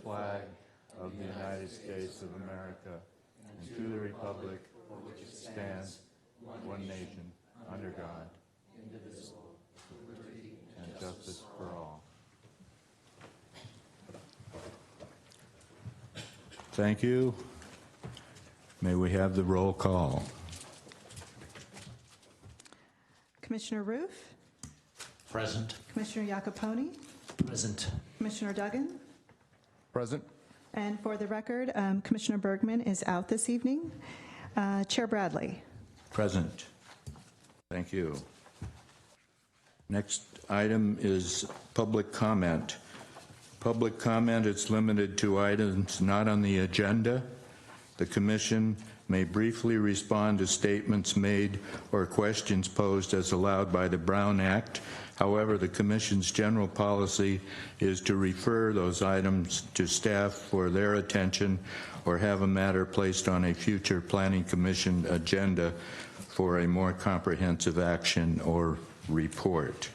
flag of the United States of America and to the republic for which it stands, one nation, under God, indivisible, with liberty and justice for all. Thank you. May we have the roll call? Commissioner Roof? Present. Commissioner Iacopone? Present. Commissioner Duggan? Present. And for the record, Commissioner Bergman is out this evening. Chair Bradley? Present. Thank you. Next item is public comment. Public comment is limited to items not on the agenda. The Commission may briefly respond to statements made or questions posed as allowed by the Brown Act. However, the Commission's general policy is to refer those items to staff for their attention or have a matter placed on a future Planning Commission agenda for a more comprehensive action or report.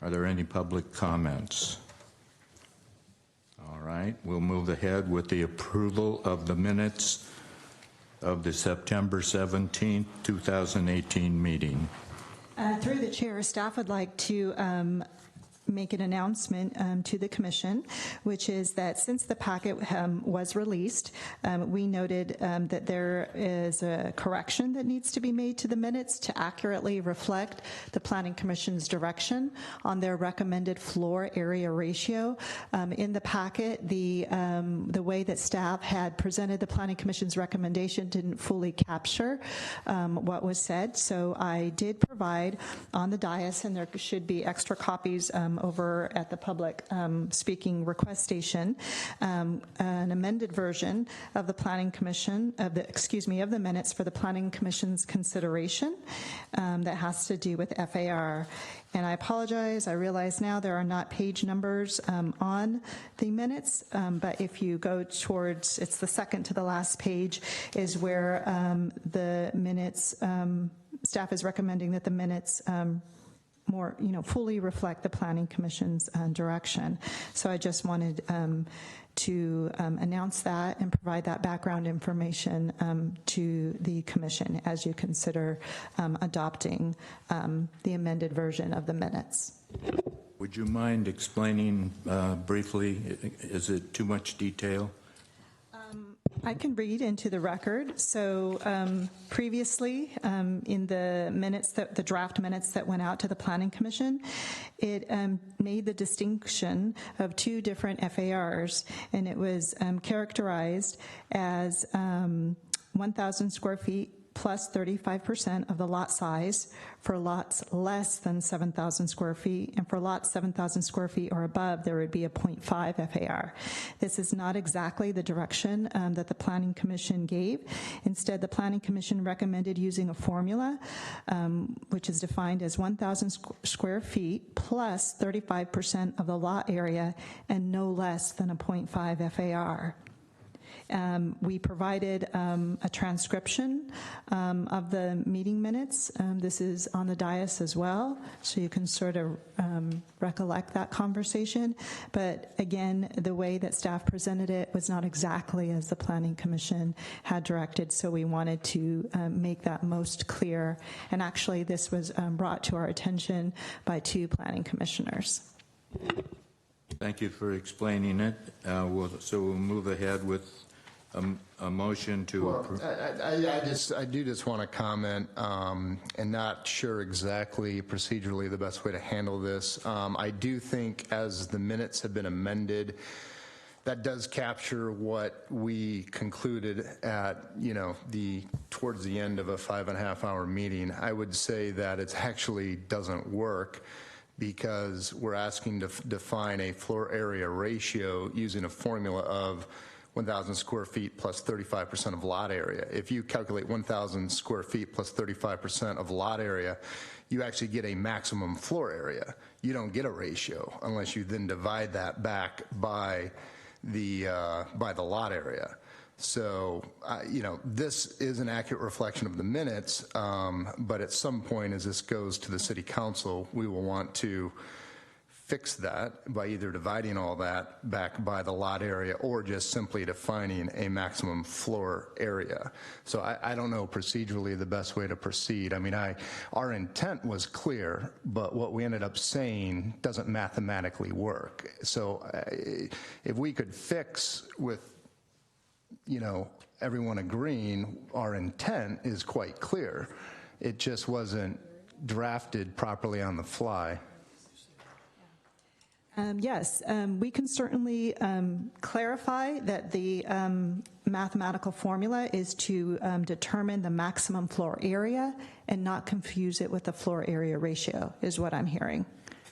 Are there any public comments? All right, we'll move ahead with the approval of the minutes of the September 17th, 2018 meeting. Through the chair, staff would like to make an announcement to the Commission, which is that since the packet was released, we noted that there is a correction that needs to be made to the minutes to accurately reflect the Planning Commission's direction on their recommended floor area ratio. In the packet, the way that staff had presented the Planning Commission's recommendation didn't fully capture what was said, so I did provide on the dais, and there should be extra copies over at the public speaking request station, an amended version of the Planning Commission, of the minutes for the Planning Commission's consideration that has to do with FAR. And I apologize, I realize now there are not page numbers on the minutes, but if you go towards, it's the second to the last page, is where the minutes, staff is recommending that the minutes more, fully reflect the Planning Commission's direction. So I just wanted to announce that and provide that background information to the Commission as you consider adopting the amended version of the minutes. Would you mind explaining briefly, is it too much detail? I can read into the record. So previously, in the minutes, the draft minutes that went out to the Planning Commission, it made the distinction of two different FARs, and it was characterized as 1,000 square feet plus 35% of the lot size for lots less than 7,000 square feet, and for lots 7,000 square feet or above, there would be a 0.5 FAR. This is not exactly the direction that the Planning Commission gave. Instead, the Planning Commission recommended using a formula, which is defined as 1,000 square feet plus 35% of the lot area and no less than a 0.5 FAR. We provided a transcription of the meeting minutes. This is on the dais as well, so you can sort of recollect that conversation. But again, the way that staff presented it was not exactly as the Planning Commission had directed, so we wanted to make that most clear. And actually, this was brought to our attention by two planning commissioners. Thank you for explaining it. So we'll move ahead with a motion to approve. I do just want to comment, and not sure exactly procedurally the best way to handle this. I do think as the minutes have been amended, that does capture what we concluded at, towards the end of a 5.5-hour meeting. I would say that it actually doesn't work because we're asking to define a floor area ratio using a formula of 1,000 square feet plus 35% of lot area. If you calculate 1,000 square feet plus 35% of lot area, you actually get a maximum floor area. You don't get a ratio unless you then divide that back by the lot area. So, this is an accurate reflection of the minutes, but at some point as this goes to the City Council, we will want to fix that by either dividing all that back by the lot area or just simply defining a maximum floor area. So I don't know procedurally the best way to proceed. I mean, our intent was clear, but what we ended up saying doesn't mathematically work. So if we could fix with, everyone agreeing, our intent is quite clear. It just wasn't drafted properly on the fly. Yes, we can certainly clarify that the mathematical formula is to determine the maximum floor area and not confuse it with the floor area ratio, is what I'm hearing.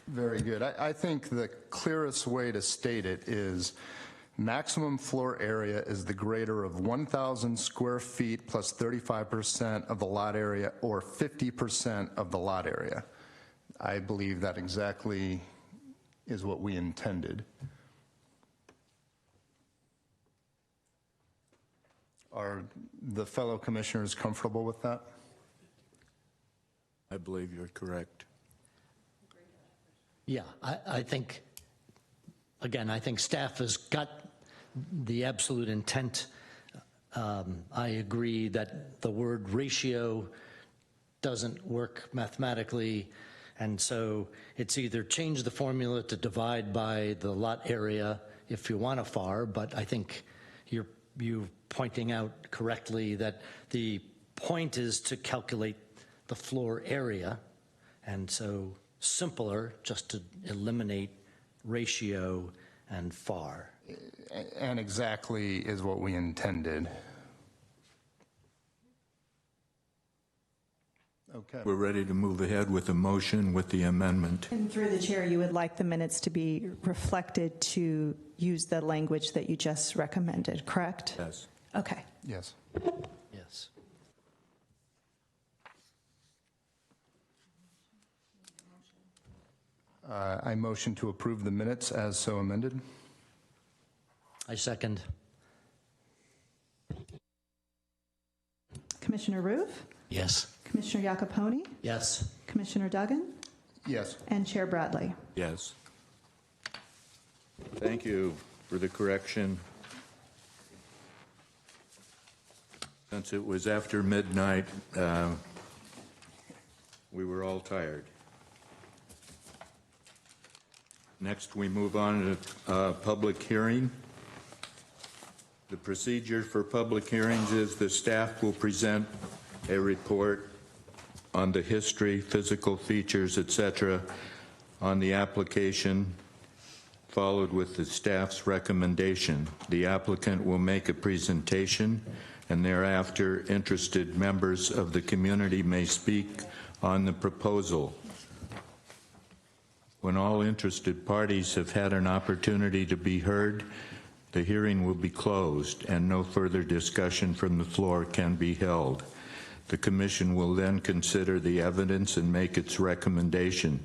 Very good. I think the clearest way to state it is maximum floor area is the greater of 1,000 square feet plus 35% of the lot area or 50% of the lot area. I believe that exactly is what we intended. Are the fellow commissioners comfortable with that? I believe you're correct. Yeah, I think, again, I think staff has got the absolute intent. I agree that the word ratio doesn't work mathematically, and so it's either change the formula to divide by the lot area if you want a FAR, but I think you're pointing out correctly that the point is to calculate the floor area, and so simpler just to eliminate ratio and FAR. And exactly is what we intended. Okay. We're ready to move ahead with the motion with the amendment. And through the chair, you would like the minutes to be reflected to use the language that you just recommended, correct? Yes. Okay. Yes. Yes. I motion to approve the minutes as so amended. I second. Commissioner Roof, Yes. Commissioner Iacoponi, Yes. Commissioner Duggan, Yes. and Chair Bradley. Yes. Thank you for the correction. Since it was after midnight, we were all tired. Next, we move on to public hearing. The procedure for public hearings is the staff will present a report on the history, physical features, etc., on the application, followed with the staff's recommendation. The applicant will make a presentation, and thereafter interested members of the community may speak on the proposal. When all interested parties have had an opportunity to be heard, the hearing will be closed and no further discussion from the floor can be held. The commission will then consider the evidence and make its recommendation.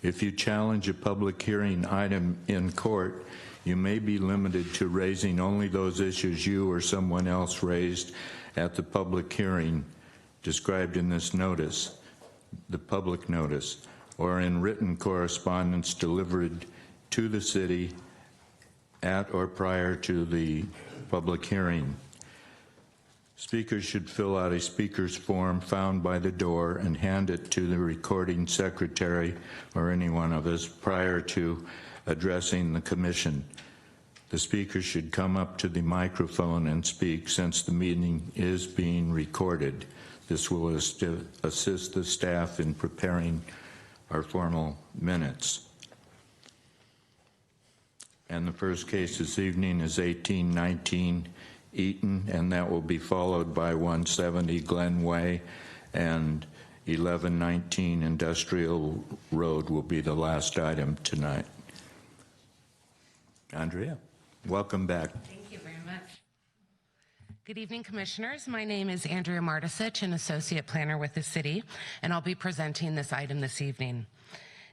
If you challenge a public hearing item in court, you may be limited to raising only those issues you or someone else raised at the public hearing described in this notice, the public notice, or in written correspondence delivered to the city at or prior to the public hearing. Speakers should fill out a speaker's form found by the door and hand it to the recording secretary or any one of us prior to addressing the commission. The speaker should come up to the microphone and speak since the meeting is being recorded. This will assist the staff in preparing our formal minutes. And the first case this evening is 1819 Eaton, and that will be followed by 170 Glen Way, and 1119 Industrial Road will be the last item tonight. Andrea, welcome back. Thank you very much. Good evening, Commissioners. My name is Andrea Martisich, an Associate Planner with the City, and I'll be presenting this item this evening.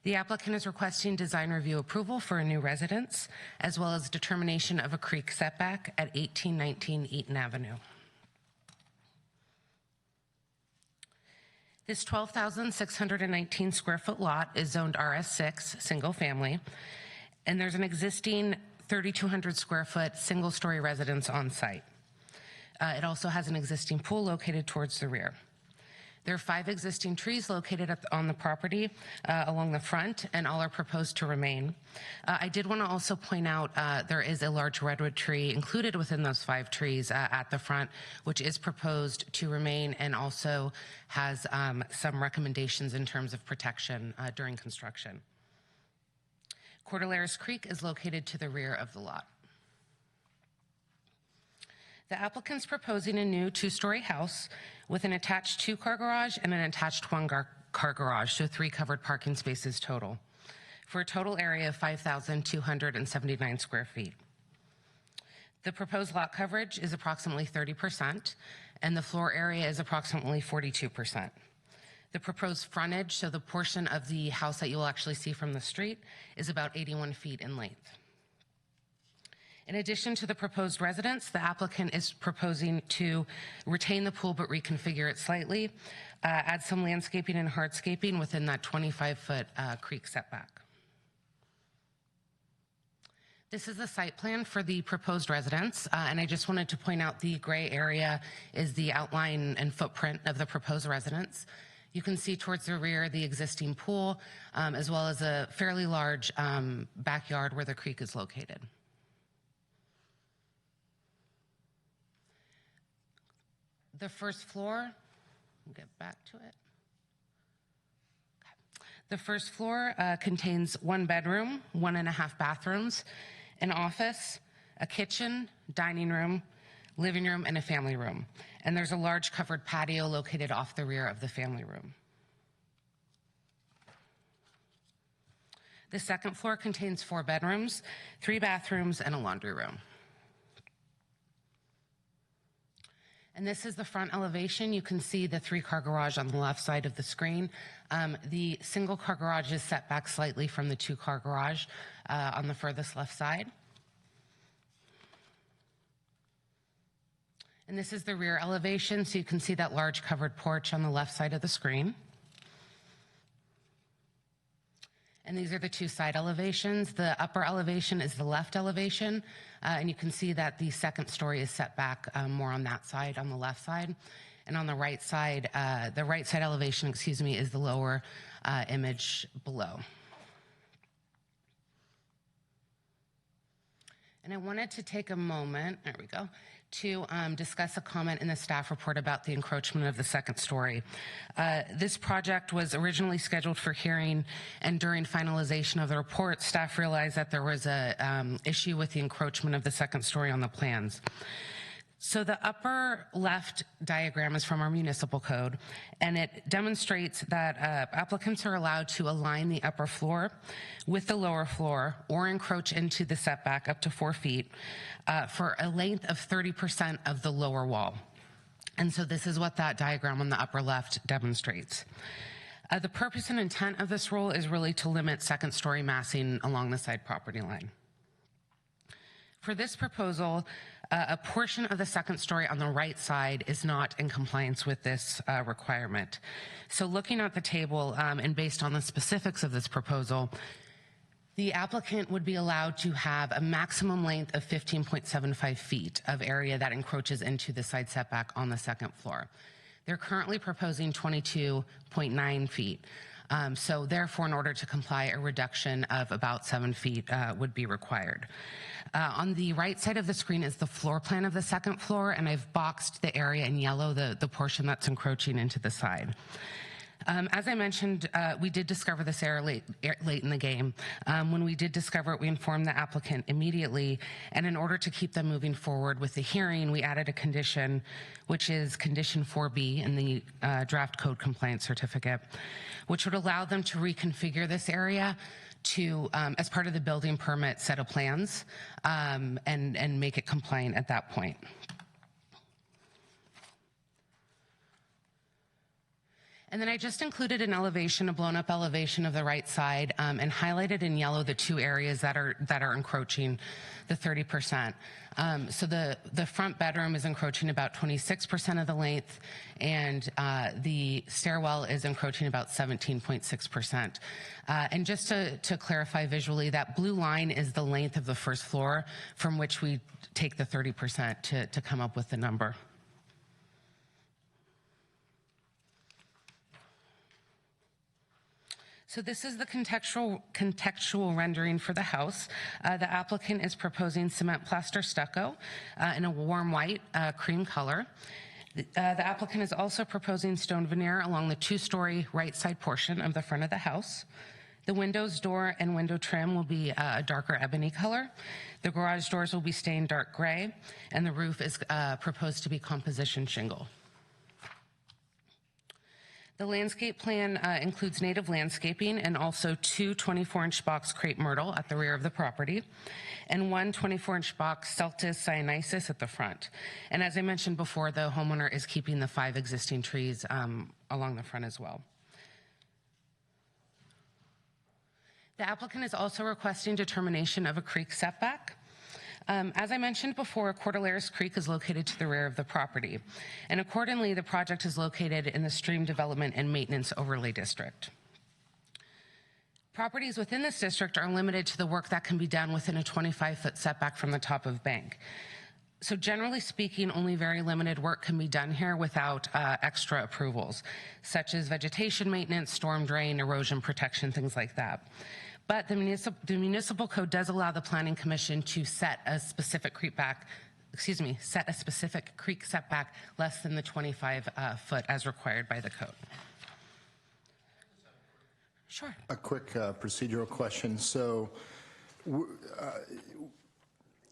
The applicant is requesting design review approval for a new residence, as well as determination of a creek setback at 1819 Eaton Avenue. This 12,619 square foot lot is zoned RS6, single family, and there's an existing 3,200 square foot single story residence on site. It also has an existing pool located towards the rear. There are 5 existing trees located on the property along the front, and all are proposed to remain. I did want to also point out there is a large redwood tree included within those 5 trees at the front, which is proposed to remain and also has some recommendations in terms of protection during construction. Cordilleras Creek is located to the rear of the lot. The applicant's proposing a new 2-story house with an attached 2-car garage and an attached 1-car garage, so 3 covered parking spaces total, for a total area of 5,279 square feet. The proposed lot coverage is approximately 30%, and the floor area is approximately 42%. The proposed frontage, so the portion of the house that you will actually see from the street, is about 81 feet in length. In addition to the proposed residence, the applicant is proposing to retain the pool but reconfigure it slightly, add some landscaping and hardscaping within that 25-foot creek setback. This is the site plan for the proposed residence, and I just wanted to point out the gray area is the outline and footprint of the proposed residence. You can see towards the rear the existing pool, as well as a fairly large backyard where the creek is located. The first floor, we'll get back to it. Okay. The first floor contains 1 bedroom, 1.5 bathrooms, an office, a kitchen, dining room, living room, and a family room. And there's a large covered patio located off the rear of the family room. The second floor contains 4 bedrooms, 3 bathrooms, and a laundry room. And this is the front elevation. You can see the 3-car garage on the left side of the screen. The single-car garage is set back slightly from the 2-car garage on the furthest left side. And this is the rear elevation, so you can see that large covered porch on the left side of the screen. And these are the 2 side elevations. The upper elevation is the left elevation, and you can see that the second story is set back more on that side, on the left side. And on the right side elevation, excuse me, is the lower image below. And I wanted to take a moment, there we go, to discuss a comment in the staff report about the encroachment of the second story. This project was originally scheduled for hearing, and during finalization of the report, staff realized that there was a issue with the encroachment of the second story on the plans. So the upper left diagram is from our municipal code, and it demonstrates that applicants are allowed to align the upper floor with the lower floor or encroach into the setback up to 4 feet for a length of 30% of the lower wall. And so this is what that diagram on the upper left demonstrates. The purpose and intent of this rule is really to limit second story massing along the side property line. For this proposal, a portion of the second story on the right side is not in compliance with this requirement. So looking at the table and based on the specifics of this proposal, the applicant would be allowed to have a maximum length of 15.75 feet of area that encroaches into the side setback on the second floor. They're currently proposing 22.9 feet. So therefore, in order to comply, a reduction of about 7 feet would be required. On the right side of the screen is the floor plan of the second floor, and I've boxed the area in yellow, the portion that's encroaching into the side. As I mentioned, we did discover this error late in the game. When we did discover it, we informed the applicant immediately, and in order to keep them moving forward with the hearing, we added a condition, which is condition 4B in the draft code compliance certificate, which would allow them to reconfigure this area to, as part of the building permit set of plans, and make it compliant at that point. And then I just included an elevation, a blown up elevation of the right side, and highlighted in yellow the two areas that are encroaching the 30%. So the front bedroom is encroaching about 26% of the length, and the stairwell is encroaching about 17.6%. And just to clarify visually, that blue line is the length of the first floor from which we take the 30% to come up with the number. So this is the contextual rendering for the house. The applicant is proposing cement plaster stucco in a warm white cream color. The applicant is also proposing stone veneer along the two-story right side portion of the front of the house. The windows, door, and window trim will be a darker ebony color. The garage doors will be stained dark gray, and the roof is proposed to be composition shingle. The landscape plan includes native landscaping and also two 24-inch box crepe myrtle at the rear of the property and one 24-inch box Celtis cyanisis at the front. And as I mentioned before, the homeowner is keeping the 5 existing trees along the front as well. The applicant is also requesting determination of a creek setback. As I mentioned before, Cordilleras Creek is located to the rear of the property, and accordingly, the project is located in the Stream Development and Maintenance Overlay District. Properties within this district are limited to the work that can be done within a 25-foot setback from the top of bank. So generally speaking, only very limited work can be done here without extra approvals, such as vegetation maintenance, storm drain, erosion protection, things like that. But the municipal code does allow the Planning Commission to set a specific creek setback less than the 25 foot as required by the code. Sure. A quick procedural question. So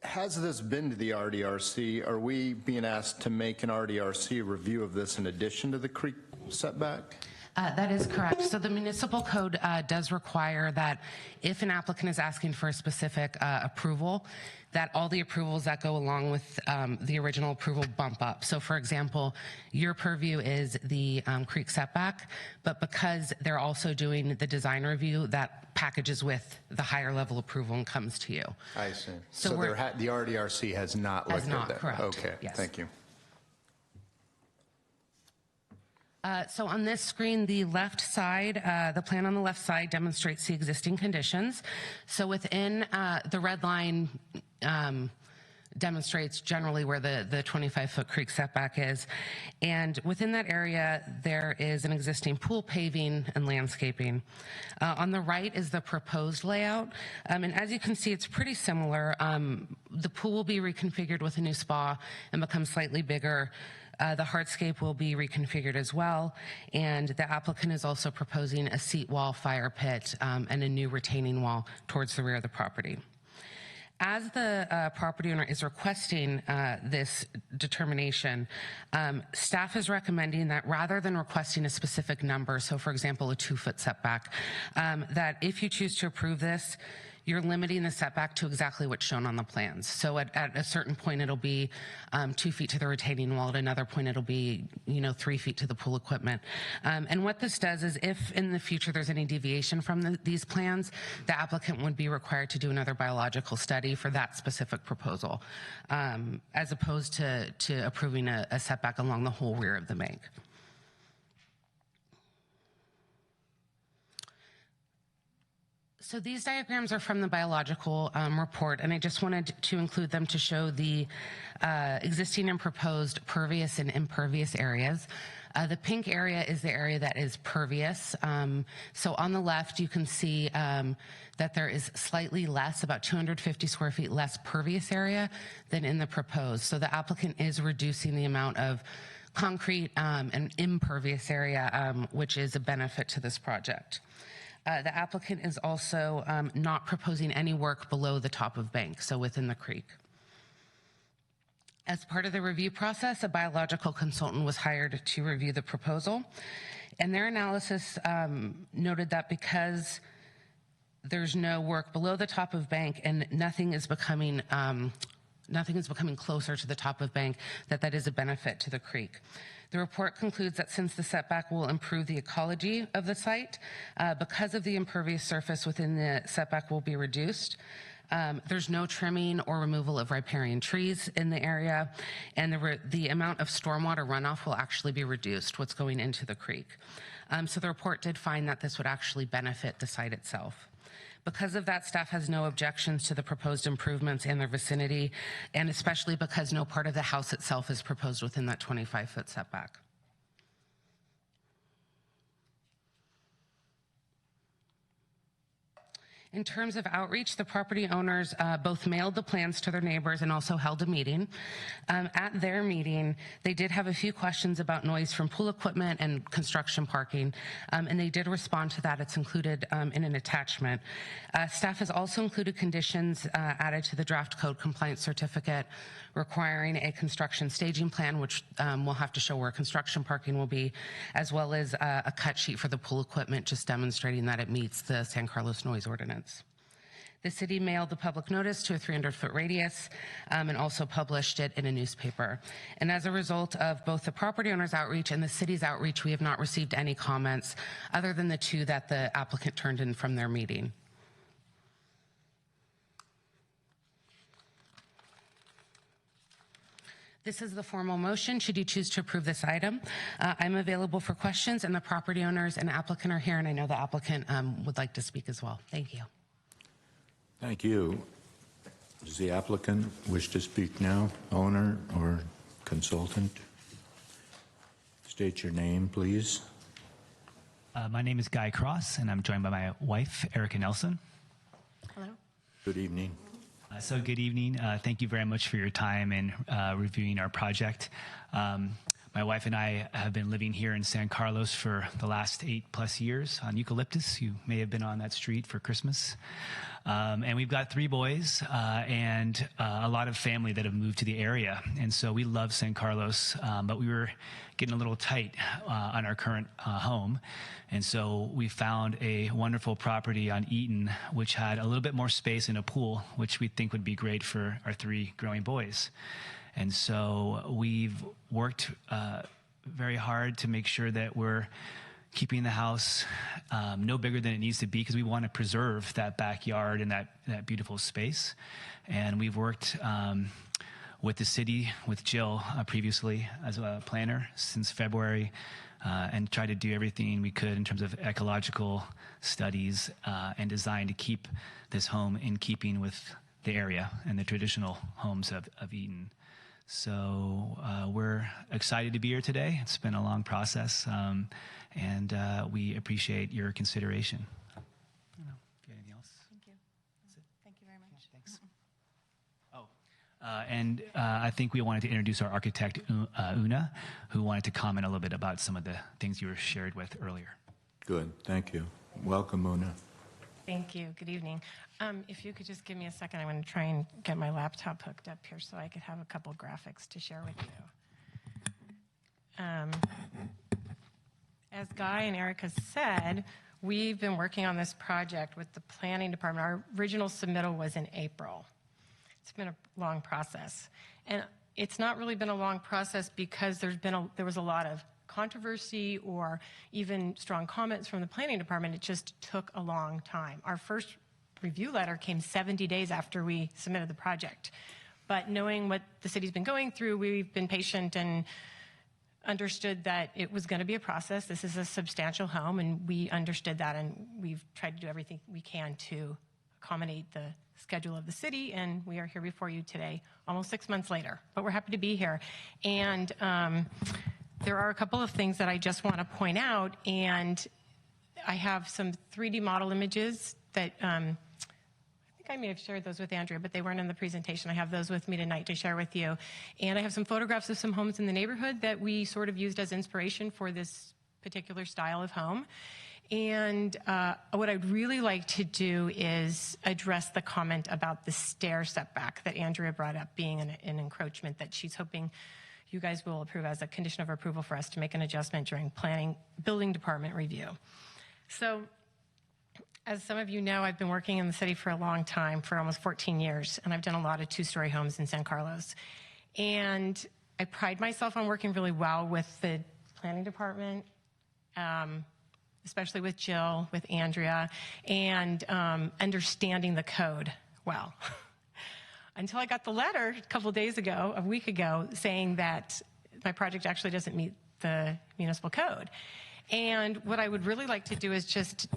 has this been to the RDRC? Are we being asked to make an RDRC review of this in addition to the creek setback? That is correct. So the municipal code does require that if an applicant is asking for a specific approval, that all the approvals that go along with the original approval bump up. So for example, your purview is the creek setback, but because they're also doing the design review, that packages with the higher level approval and comes to you. I see. So the RDRC has not looked at that? Correct. Okay, yes. Thank you. So on this screen, the left side, the plan on the left side demonstrates the existing conditions. So within the red line demonstrates generally where the 25-foot creek setback is. And within that area, there is an existing pool paving and landscaping. On the right is the proposed layout. And as you can see, it's pretty similar. The pool will be reconfigured with a new spa and become slightly bigger. The hardscape will be reconfigured as well, and the applicant is also proposing a seat wall, fire pit, and a new retaining wall towards the rear of the property. As the property owner is requesting this determination, staff is recommending that rather than requesting a specific number, so for example, a 2-foot setback, that if you choose to approve this, you're limiting the setback to exactly what's shown on the plans. So at a certain point, it'll be 2 feet to the retaining wall. At another point, it'll be 3 feet to the pool equipment. And what this does is if in the future there's any deviation from these plans, the applicant would be required to do another biological study for that specific proposal, as opposed to approving a setback along the whole rear of the bank. So these diagrams are from the biological report, and I just wanted to include them to show the existing and proposed pervious and impervious areas. The pink area is the area that is pervious. So on the left, you can see that there is slightly less, about 250 square feet less pervious area than in the proposed. So the applicant is reducing the amount of concrete and impervious area, which is a benefit to this project. The applicant is also not proposing any work below the top of bank, so within the creek. As part of the review process, a biological consultant was hired to review the proposal, and their analysis noted that because there's no work below the top of bank and nothing is becoming closer to the top of bank, that is a benefit to the creek. The report concludes that since the setback will improve the ecology of the site, because of the impervious surface within the setback will be reduced. There's no trimming or removal of riparian trees in the area, and the amount of stormwater runoff will actually be reduced, what's going into the creek. So the report did find that this would actually benefit the site itself. Because of that, staff has no objections to the proposed improvements in their vicinity, and especially because no part of the house itself is proposed within that 25-foot setback. In terms of outreach, the property owners both mailed the plans to their neighbors and also held a meeting. At their meeting, they did have a few questions about noise from pool equipment and construction parking, and they did respond to that. It's included in an attachment. Staff has also included conditions added to the draft code compliance certificate requiring a construction staging plan, which will have to show where construction parking will be, as well as a cut sheet for the pool equipment, just demonstrating that it meets the San Carlos noise ordinance. The city mailed the public notice to a 300-foot radius and also published it in a newspaper. And as a result of both the property owner's outreach and the city's outreach, we have not received any comments other than the two that the applicant turned in from their meeting. This is the formal motion should you choose to approve this item. I'm available for questions, and the property owners and applicant are here, and I know the applicant would like to speak as well. Thank you. Thank you. Does the applicant wish to speak now, owner or consultant? State your name, please. My name is Guy Cross, and I'm joined by my wife, Erica Nelson. Hello. Good evening. So good evening. Thank you very much for your time in reviewing our project. My wife and I have been living here in San Carlos for the last 8+ years on Eucalyptus. You may have been on that street for Christmas. And we've got 3 boys and a lot of family that have moved to the area. And so we love San Carlos, but we were getting a little tight on our current home. And so we found a wonderful property on Eaton, which had a little bit more space and a pool, which we think would be great for our 3 growing boys. And so we've worked very hard to make sure that we're keeping the house no bigger than it needs to be, because we want to preserve that backyard and that beautiful space. And we've worked with the city, with Jill previously as a planner since February, and tried to do everything we could in terms of ecological studies and design to keep this home in keeping with the area and the traditional homes of Eaton. So we're excited to be here today. It's been a long process, and we appreciate your consideration. I don't know if you have anything else. Thank you. That's it. Thank you very much. Yeah, thanks. And I think we wanted to introduce our architect, Una, who wanted to comment a little bit about some of the things you were shared with earlier. Good, thank you. Welcome, Una. Thank you. Good evening. If you could just give me a second, I'm going to try and get my laptop hooked up here so I could have a couple graphics to share with you. As Guy and Erica said, we've been working on this project with the planning department. Our original submittal was in April. It's been a long process. And it's not really been a long process because there was a lot of controversy or even strong comments from the planning department. It just took a long time. Our first review letter came 70 days after we submitted the project. But knowing what the city's been going through, we've been patient and understood that it was going to be a process. This is a substantial home, and we understood that, and we've tried to do everything we can to accommodate the schedule of the city, and we are here before you today, almost 6 months later. But we're happy to be here. And there are a couple of things that I just want to point out, and I have some 3D model images that I think I may have shared those with Andrea, but they weren't in the presentation. I have those with me tonight to share with you. And I have some photographs of some homes in the neighborhood that we sort of used as inspiration for this particular style of home. And what I'd really like to do is address the comment about the stair setback that Andrea brought up being an encroachment that she's hoping you guys will approve as a condition of approval for us to make an adjustment during planning building department review. So as some of you know, I've been working in the city for a long time, for almost 14 years, and I've done a lot of 2-story homes in San Carlos. And I pride myself on working really well with the planning department, especially with Jill, with Andrea, and understanding the code well. Until I got the letter a week ago, saying that my project actually doesn't meet the municipal code. And what I would really like to do is just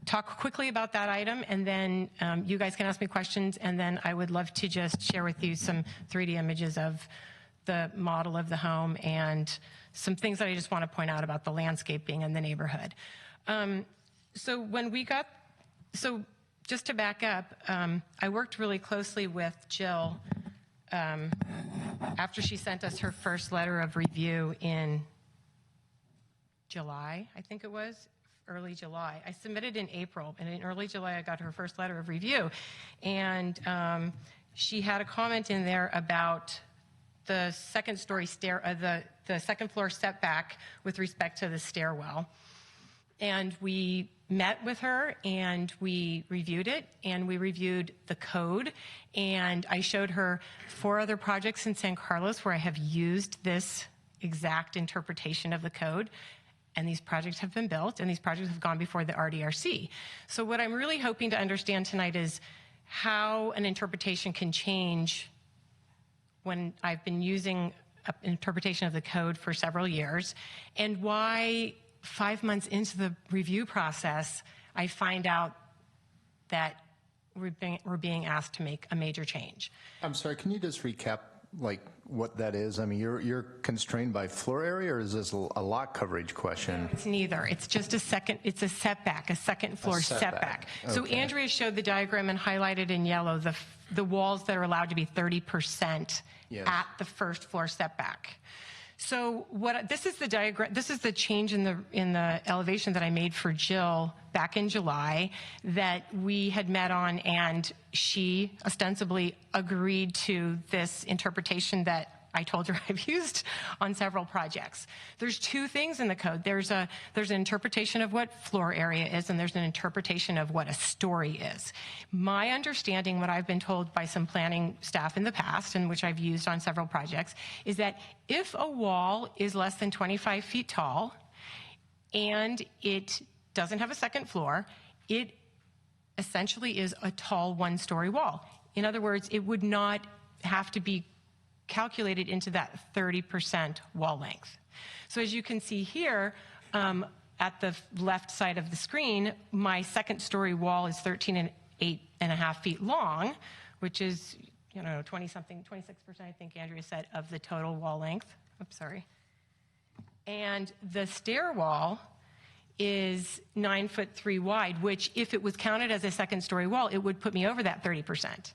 talk quickly about that item, and then you guys can ask me questions, and then I would love to just share with you some 3D images of the model of the home and some things that I just want to point out about the landscaping and the neighborhood. So just to back up, I worked really closely with Jill after she sent us her first letter of review in July, I think it was, early July. I submitted in April, and in early July I got her first letter of review. And she had a comment in there about the second story the second floor setback with respect to the stairwell. And we met with her and we reviewed it, and we reviewed the code, and I showed her 4 other projects in San Carlos where I have used this exact interpretation of the code, and these projects have been built, and these projects have gone before the RDRC. So what I'm really hoping to understand tonight is how an interpretation can change when I've been using an interpretation of the code for several years, and why 5 months into the review process, I find out that we're being asked to make a major change. I'm sorry, can you just recap like what that is? I mean, you're constrained by floor area, or is this a lot coverage question? It's neither. It's just it's a setback, a second floor setback. So Okay. Andrea showed the diagram and highlighted in yellow the walls that are allowed to be 30% Yes. at the first floor setback. So this is the diagram. This is the change in the elevation that I made for Jill back in July that we had met on, and she ostensibly agreed to this interpretation that I told her I've used on several projects. There's 2 things in the code. There's an interpretation of what floor area is, and there's an interpretation of what a story is. My understanding, what I've been told by some planning staff in the past, and which I've used on several projects, is that if a wall is less than 25 feet tall and it doesn't have a second floor, it essentially is a tall 1-story wall. In other words, it would not have to be calculated into that 30% wall length. So as you can see here, at the left side of the screen, my second-story wall is 13.5 feet long, which is, 20-something, 26%, I think Andrea said, of the total wall length. Oops, sorry. And the stair wall is 9'3" wide, which, if it was counted as a second-story wall, it would put me over that 30%.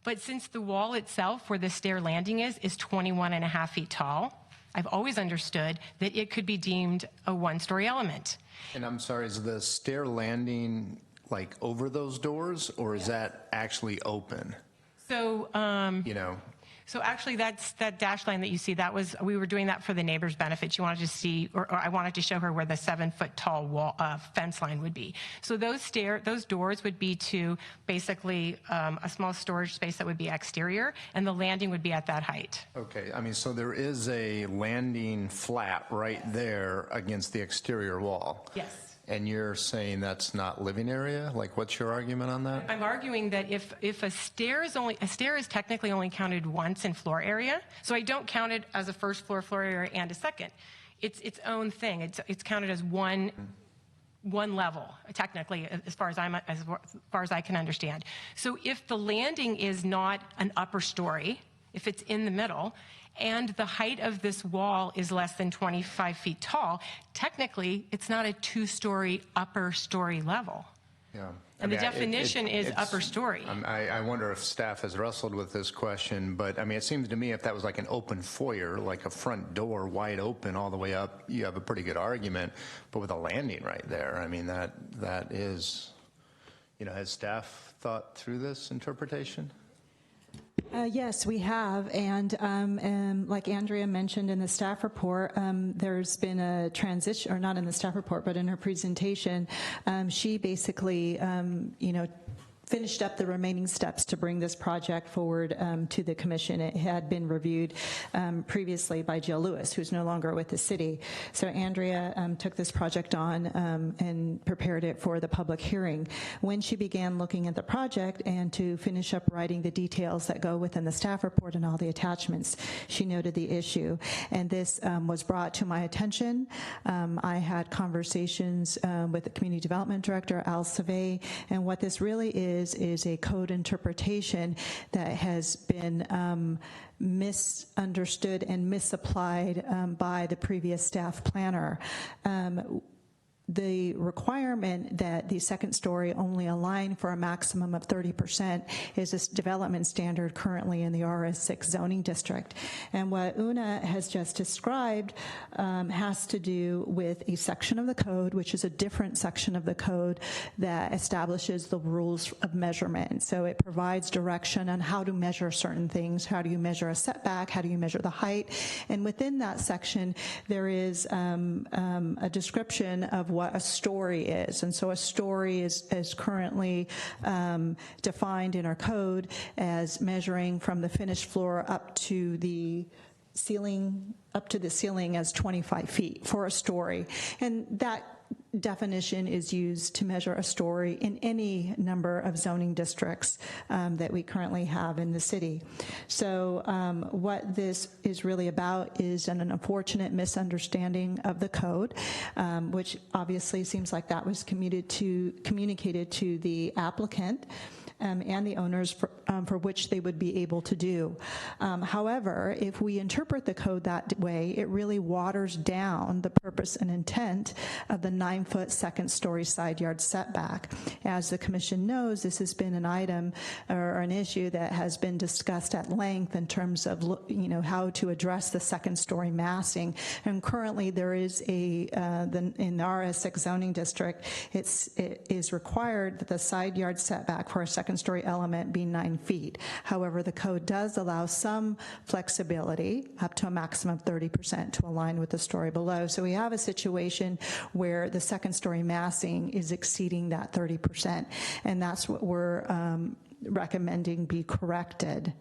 But since the wall itself, where the stair landing is 21.5 feet tall, I've always understood that it could be deemed a 1-story element. And I'm sorry, is the stair landing like over those doors, or is that actually open? So, So actually, that dash line that you see, we were doing that for the neighbor's benefit. She wanted to see, or I wanted to show her where the 7-foot tall wall, fence line would be. So those doors would be to basically a small storage space that would be exterior, and the landing would be at that height. Okay, I mean, so there is a landing flap right there against the exterior wall. Yes. And you're saying that's not living area? Like, what's your argument on that? I'm arguing that if a stair is technically only counted once in floor area, so I don't count it as a first floor area and a second. It's its own thing. It's counted as one level, technically, as far as I can understand. So if the landing is not an upper story, if it's in the middle, and the height of this wall is less than 25 feet tall, technically, it's not a 2-story upper story level. Yeah. And the definition is it's- upper story. I wonder if staff has wrestled with this question, but I mean, it seems to me if that was like an open foyer, like a front door wide open all the way up, you have a pretty good argument. But with a landing right there, I mean, that is, has staff thought through this interpretation? Yes, we have, and like Andrea mentioned in the staff report, there's been a transition, or not in the staff report, but in her presentation, she basically, finished up the remaining steps to bring this project forward to the commission. It had been reviewed previously by Jill Lewis, who's no longer with the city. So Andrea took this project on and prepared it for the public hearing. When she began looking at the project and to finish up writing the details that go within the staff report and all the attachments, she noted the issue. And this was brought to my attention. I had conversations with the community development director, Al Savay, and what this really is a code interpretation that has been misunderstood and misapplied by the previous staff planner. The requirement that the second story only align for a maximum of 30% is this development standard currently in the RS6 zoning district. And what Una has just described has to do with a section of the code, which is a different section of the code that establishes the rules of measurement. So it provides direction on how to measure certain things. How do you measure a setback? How do you measure the height? And within that section, there is a description of what a story is. And so a story is currently defined in our code as measuring from the finished floor up to the ceiling as 25 feet for a story. And that definition is used to measure a story in any number of zoning districts that we currently have in the city. So what this is really about is an unfortunate misunderstanding of the code, which obviously seems like that was communicated to the applicant and the owners for which they would be able to do. However, if we interpret the code that way, it really waters down the purpose and intent of the 9-foot second story side yard setback. As the commission knows, this has been an item or an issue that has been discussed at length in terms of how to address the second story massing. And currently there is in the RS6 zoning district, it is required that the side yard setback for a second story element be 9 feet. However, the code does allow some flexibility up to a maximum of 30% to align with the story below. So we have a situation where the second story massing is exceeding that 30%, and that's what we're recommending be corrected.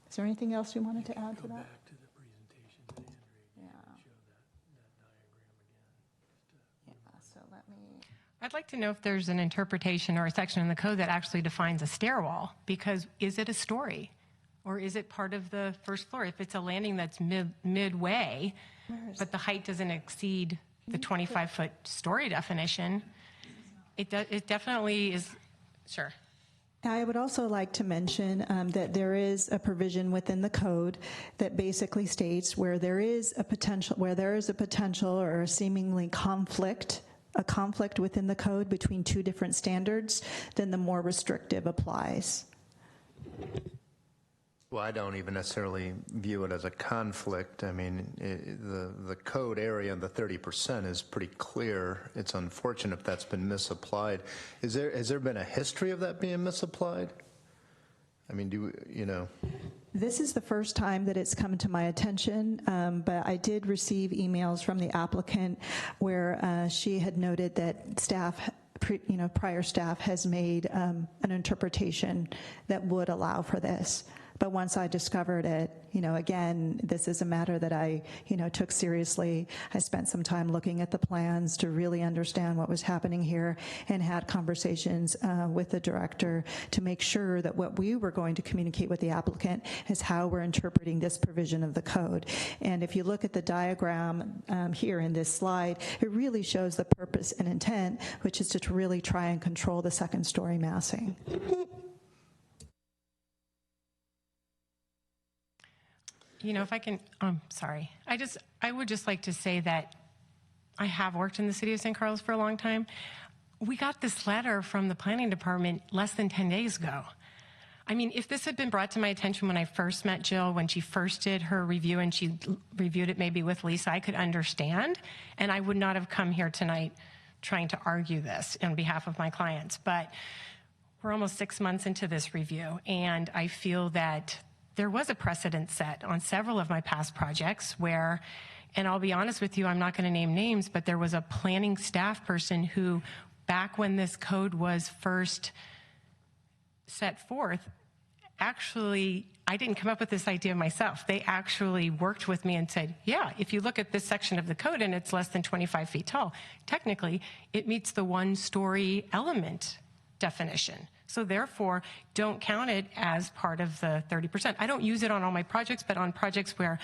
Is there anything else you wanted to add to that? Back to the presentation, Andrea, Yeah. show that diagram again. Yeah, so let me... I'd like to know if there's an interpretation or a section in the code that actually defines a stairwell, because is it a story or is it part of the first floor? If it's a landing that's midway, but the height doesn't exceed the 25-foot story definition, it definitely is. Sure. I would also like to mention that there is a provision within the code that basically states where there is a potential or a seemingly conflict within the code between two different standards, then the more restrictive applies. Well, I don't even necessarily view it as a conflict. I mean, the code area of the 30% is pretty clear. It's unfortunate if that's been misapplied. Has there been a history of that being misapplied? I mean, This is the first time that it's come to my attention, but I did receive emails from the applicant where she had noted that prior staff has made an interpretation that would allow for this. But once I discovered it, again, this is a matter that I, took seriously. I spent some time looking at the plans to really understand what was happening here and had conversations with the director to make sure that what we were going to communicate with the applicant is how we're interpreting this provision of the code. And if you look at the diagram here in this slide, it really shows the purpose and intent, which is to really try and control the second story massing. If I can, sorry. I would just like to say that I have worked in the city of San Carlos for a long time. We got this letter from the planning department less than 10 days ago. I mean, if this had been brought to my attention when I first met Jill, when she first did her review and she reviewed it maybe with Lisa, I could understand, and I would not have come here tonight trying to argue this on behalf of my clients. But we're almost 6 months into this review, and I feel that there was a precedent set on several of my past projects where, and I'll be honest with you, I'm not going to name names, but there was a planning staff person who, back when this code was first set forth, actually, I didn't come up with this idea myself. They actually worked with me and said, yeah, if you look at this section of the code and it's less than 25 feet tall, technically it meets the one-story element definition. So therefore, don't count it as part of the 30%. I don't use it on all my projects, but on projects where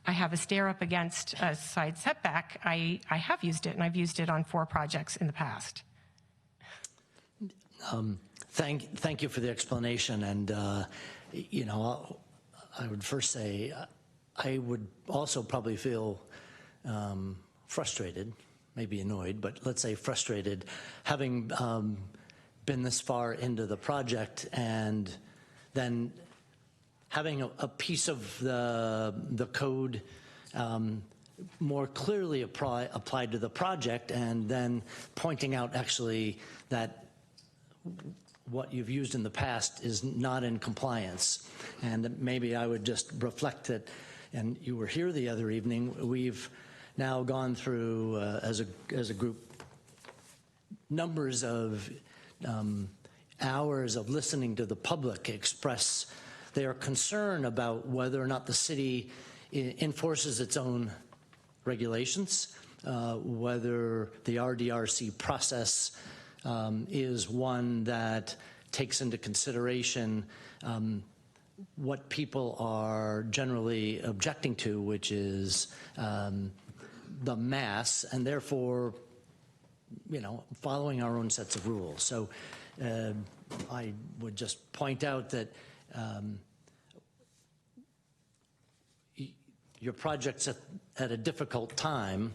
I have a stair up against a side setback, I have used it, and I've used it on 4 projects in the past. Thank you for the explanation. And, you know, I would first say I would also probably feel frustrated, maybe annoyed, but let's say frustrated, having been this far into the project and then having a piece of the code more clearly applied to the project, and then pointing out actually that what you've used in the past is not in compliance. And maybe I would just reflect that, and you were here the other evening, we've now gone through, as a group, numbers of hours of listening to the public express their concern about whether or not the city enforces its own regulations, whether the RDRC process is one that takes into consideration what people are generally objecting to, which is the mass, and therefore, you know, following our own sets of rules. So I would just point out that your project's at a difficult time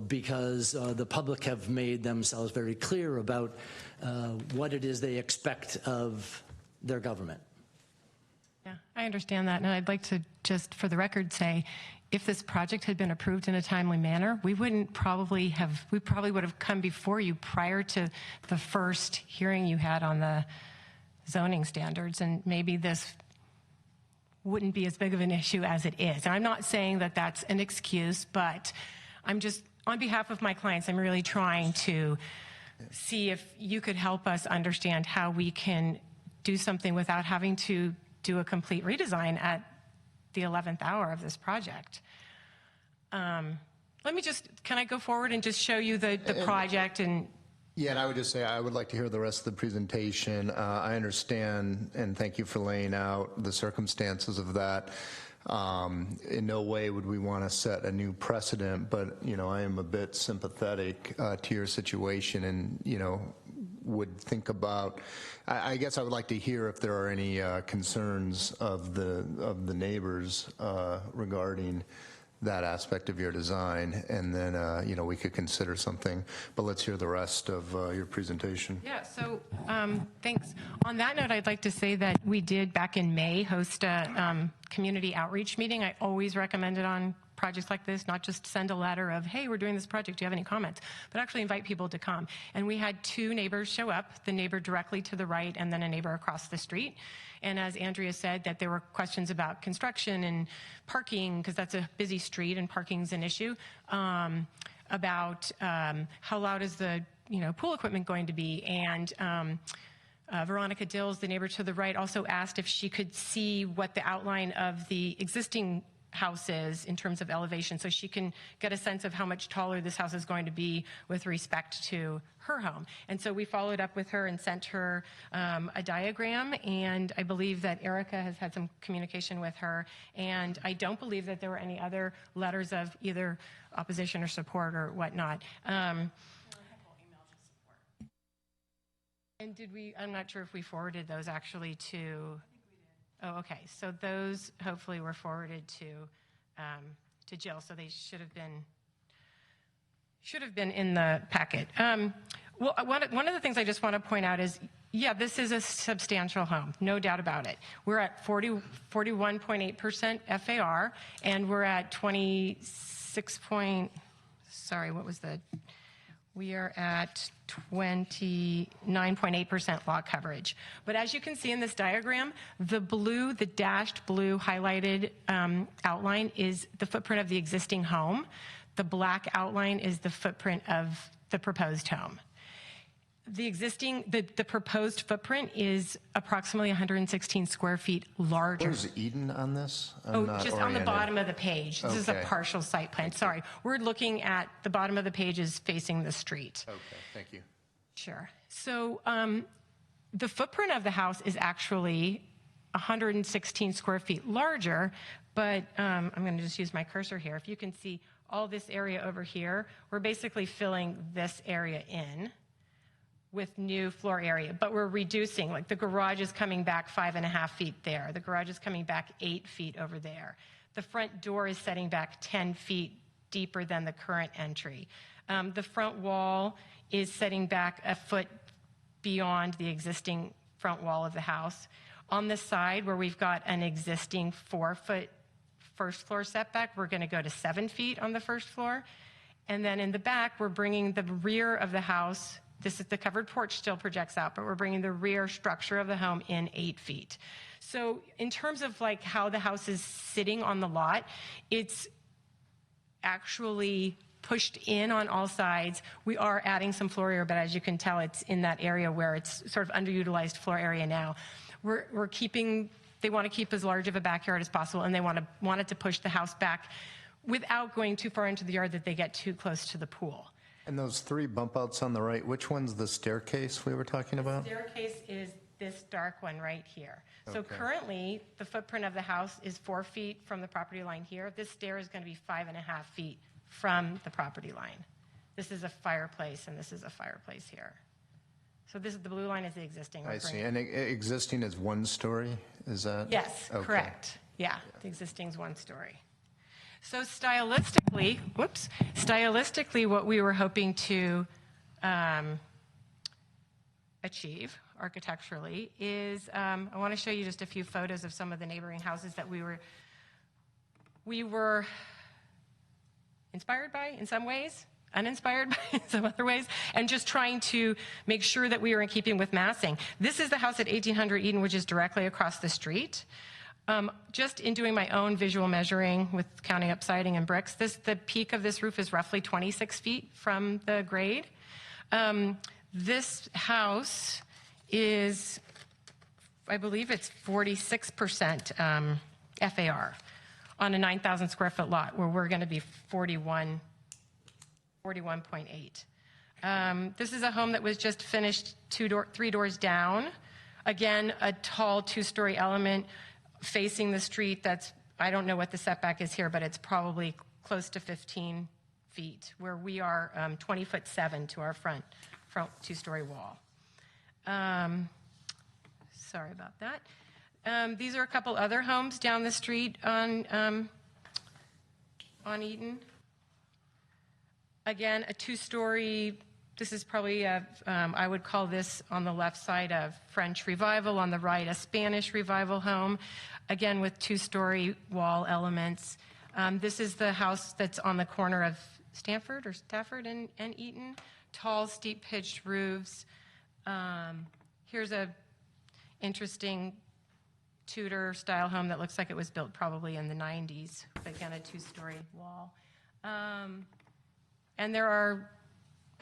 because the public have made themselves very clear about what it is they expect of their government. Yeah, I understand that, and I'd like to just, for the record, say, if this project had been approved in a timely manner, we probably would have come before you prior to the first hearing you had on the zoning standards, and maybe this wouldn't be as big of an issue as it is. And I'm not saying that that's an excuse, but I'm just, on behalf of my clients, I'm really trying to see if you could help us understand how we can do something without having to do a complete redesign at the 11th hour of this project. Let me just, can I go forward and just show you the project? And yeah, and I would just say I would like to hear the rest of the presentation. I understand, and thank you for laying out the circumstances of that. In no way would we want to set a new precedent, but, you know, I am a bit sympathetic to your situation, and, you know, would think about, I guess I would like to hear if there are any concerns of the neighbors regarding that aspect of your design, and then you know, we could consider something. But let's hear the rest of your presentation. yeah, so thanks. On that note, I'd like to say that we did back in May host a community outreach meeting. I always recommend it on projects like this, not just send a letter of, hey, we're doing this project, do you have any comments, but actually invite people to come. And we had 2 neighbors show up, the neighbor directly to the right and then a neighbor across the street. And as Andrea said, that there were questions about construction and parking, because that's a busy street and parking's an issue, about how loud is the pool equipment going to be. And Veronica Dills, the neighbor to the right, also asked if she could see what the outline of the existing house is in terms of elevation, so she can get a sense of how much taller this house is going to be with respect to her home. And so we followed up with her and sent her a diagram, and I believe that Erica has had some communication with her, and I don't believe that there were any other letters of either opposition or support or whatnot. And did we, I'm not sure if we forwarded those actually to, oh, okay. So those hopefully were forwarded to Jill. So they should have been in the packet. Well, one of the things I just want to point out is, yeah, this is a substantial home, no doubt about it. We're at 41.8% FAR, and we're at 29.8% lot coverage. But as you can see in this diagram, the dashed blue highlighted outline is the footprint of the existing home. The black outline is the footprint of the proposed home. the proposed footprint is approximately 116 square feet larger. Where's Eden on this? I'm Oh, not just on the oriented. bottom of the page. This is a Okay. partial site plan. Sorry. We're looking at the bottom of the page is facing the street. Okay, thank you. Sure. So the footprint of the house is actually 116 square feet larger, but I'm going to just use my cursor here. If you can see all this area over here, we're basically filling this area in with new floor area, but we're reducing, like the garage is coming back 5.5 feet there. The garage is coming back 8 feet over there. The front door is setting back 10 feet deeper than the current entry. The front wall is setting back a foot beyond the existing front wall of the house. On the side where we've got an existing 4-foot first floor setback, we're going to go to 7 feet on the first floor. And then in the back, we're bringing the rear of the house. This is the covered porch still projects out, but we're bringing the rear structure of the home in 8 feet. So in terms of like how the house is sitting on the lot, it's actually pushed in on all sides. We are adding some floor area, but as you can tell, it's in that area where it's sort of underutilized floor area now. We're keeping, they want to keep as large of a backyard as possible, and they wanted to push the house back without going too far into the yard that they get too close to the pool. And those 3 bump outs on the right, which one's the staircase we were talking about? Staircase is this dark one right here. So Okay. currently, the footprint of the house is 4 feet from the property line here. This stair is going to be 5.5 feet from the property line. This is a fireplace, and this is a fireplace here. So this is, the blue line is the existing. I see. And existing is 1 story, is that? Yes, Okay. correct. Yeah, the existing's 1 story. So stylistically, what we were hoping to achieve architecturally is, I want to show you just a few photos of some of the neighboring houses that we were inspired by in some ways, uninspired by in some other ways, and just trying to make sure that we were in keeping with massing. This is the house at 1800 Eden, which is directly across the street. Just in doing my own visual measuring with counting up siding and bricks, the peak of this roof is roughly 26 feet from the grade. This house is, I believe it's 46% FAR on a 9,000 square foot lot, where we're going to be 41.8. This is a home that was just finished 3 doors down. Again, a tall 2-story element facing the street. That's, I don't know what the setback is here, but it's probably close to 15 feet, where we are 20'7" to our front 2-story wall. Sorry about that. These are a couple other homes down the street on Eaton. Again, a 2-story. This is probably I would call this on the left side a French Revival, on the right a Spanish Revival home, again with 2-story wall elements. This is the house that's on the corner of Stafford and Eaton. Tall, steep pitched roofs. Here's a interesting Tudor style home that looks like it was built probably in the 90s. Again, a 2-story wall. And there are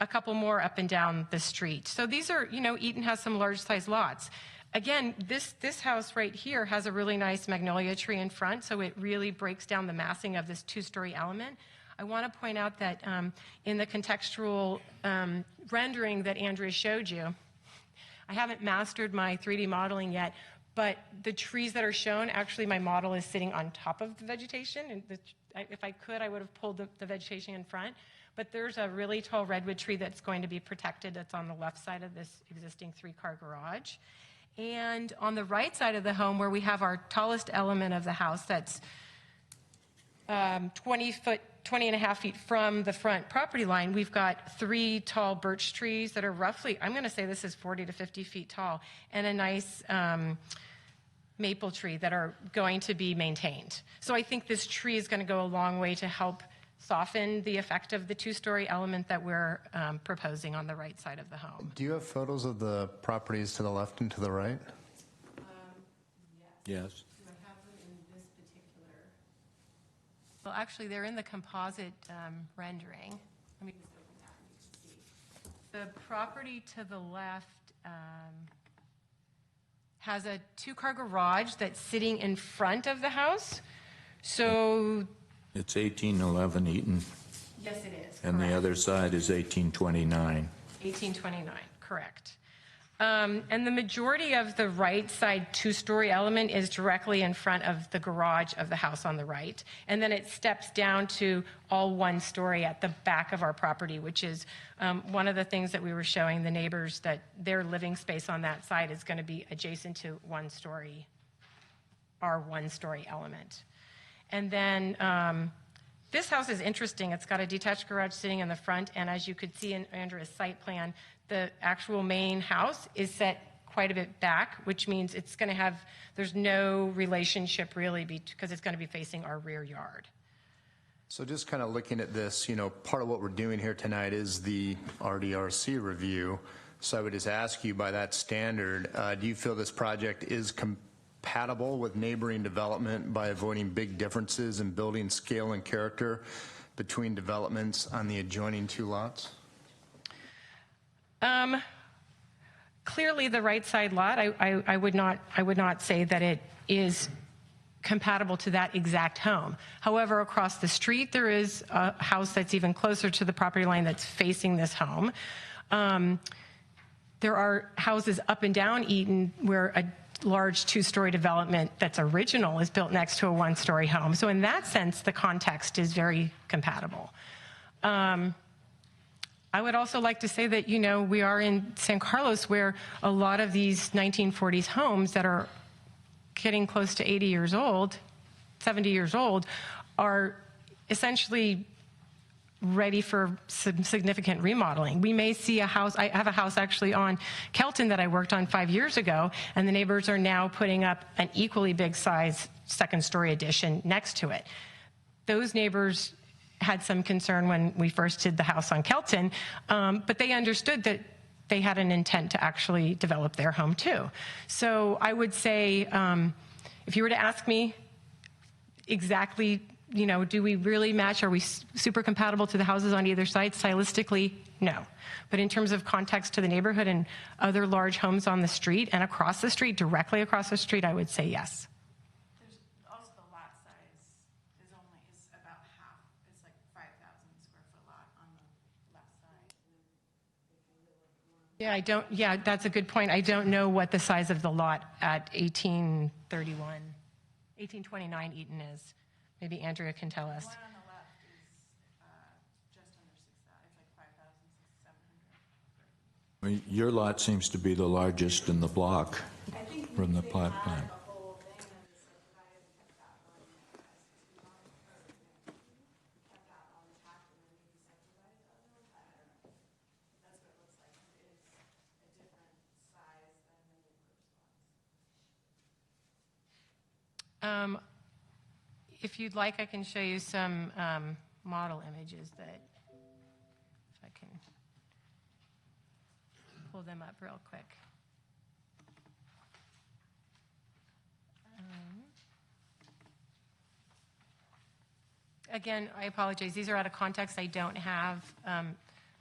a couple more up and down the street. So these are, Eaton has some large size lots. Again, this house right here has a really nice magnolia tree in front, so it really breaks down the massing of this 2-story element. I want to point out that in the contextual rendering that Andrea showed you, I haven't mastered my 3D modeling yet, but the trees that are shown, actually my model is sitting on top of the vegetation. And if I could, I would have pulled the vegetation in front. But there's a really tall redwood tree that's going to be protected that's on the left side of this existing 3-car garage. And on the right side of the home, where we have our tallest element of the house that's 20.5 feet from the front property line, we've got 3 tall birch trees that are roughly, I'm going to say this is 40 to 50 feet tall, and a nice maple tree that are going to be maintained. So I think this tree is going to go a long way to help soften the effect of the 2-story element that we're proposing on the right side of the home. Do you have photos of the properties to the left and to the right? Yes. Do I have them in this particular? Well, actually, they're in the composite rendering. Let me just open that and you can see. The property to the left has a two-car garage that's sitting in front of the house. So, It's 1811 Eaton, yes, it is. and the correct. other side is 1829. 1829, correct. And the majority of the right side two-story element is directly in front of the garage of the house on the right. And then it steps down to all one story at the back of our property, which is one of the things that we were showing the neighbors, that their living space on that side is going to be adjacent to one story, our one-story element. And then this house is interesting. It's got a detached garage sitting in the front, and as you could see in Andrea's site plan, the actual main house is set quite a bit back, which means it's going to have, there's no relationship really because it's going to be facing our rear yard. So just kind of looking at this, part of what we're doing here tonight is the RDRC review. So I would just ask you, by that standard, do you feel this project is compatible with neighboring development by avoiding big differences in building scale and character between developments on the adjoining two lots? Clearly, the right side lot, I would not say that it is compatible to that exact home. However, across the street, there is a house that's even closer to the property line that's facing this home. There are houses up and down Eaton where a large two-story development that's original is built next to a one-story home. So in that sense, the context is very compatible. I would also like to say that, we are in San Carlos, where a lot of these 1940s homes that are getting close to 80 years old, 70 years old, are essentially ready for some significant remodeling. We may see a house, I have a house actually on Kelton that I worked on 5 years ago, and the neighbors are now putting up an equally big size second-story addition next to it. Those neighbors had some concern when we first did the house on Kelton, but they understood that they had an intent to actually develop their home too. So I would say, if you were to ask me exactly, do we really match? Are we super compatible to the houses on either side? Stylistically, no. But in terms of context to the neighborhood and other large homes on the street and across the street, directly across the street, I would say yes. There's also the lot size is about half. It's like 5,000 square foot lot on the left side. Yeah, that's a good point. I don't know what the size of the lot at 1829 Eaton is. Maybe Andrea can tell us. The one on the left is just under 6,000. It's like 5,700. Your lot seems to be the largest in the block from the plot plan. If you'd like, I can show you some model images that, if I can pull them up real quick. Again, I apologize. These are out of context. I don't have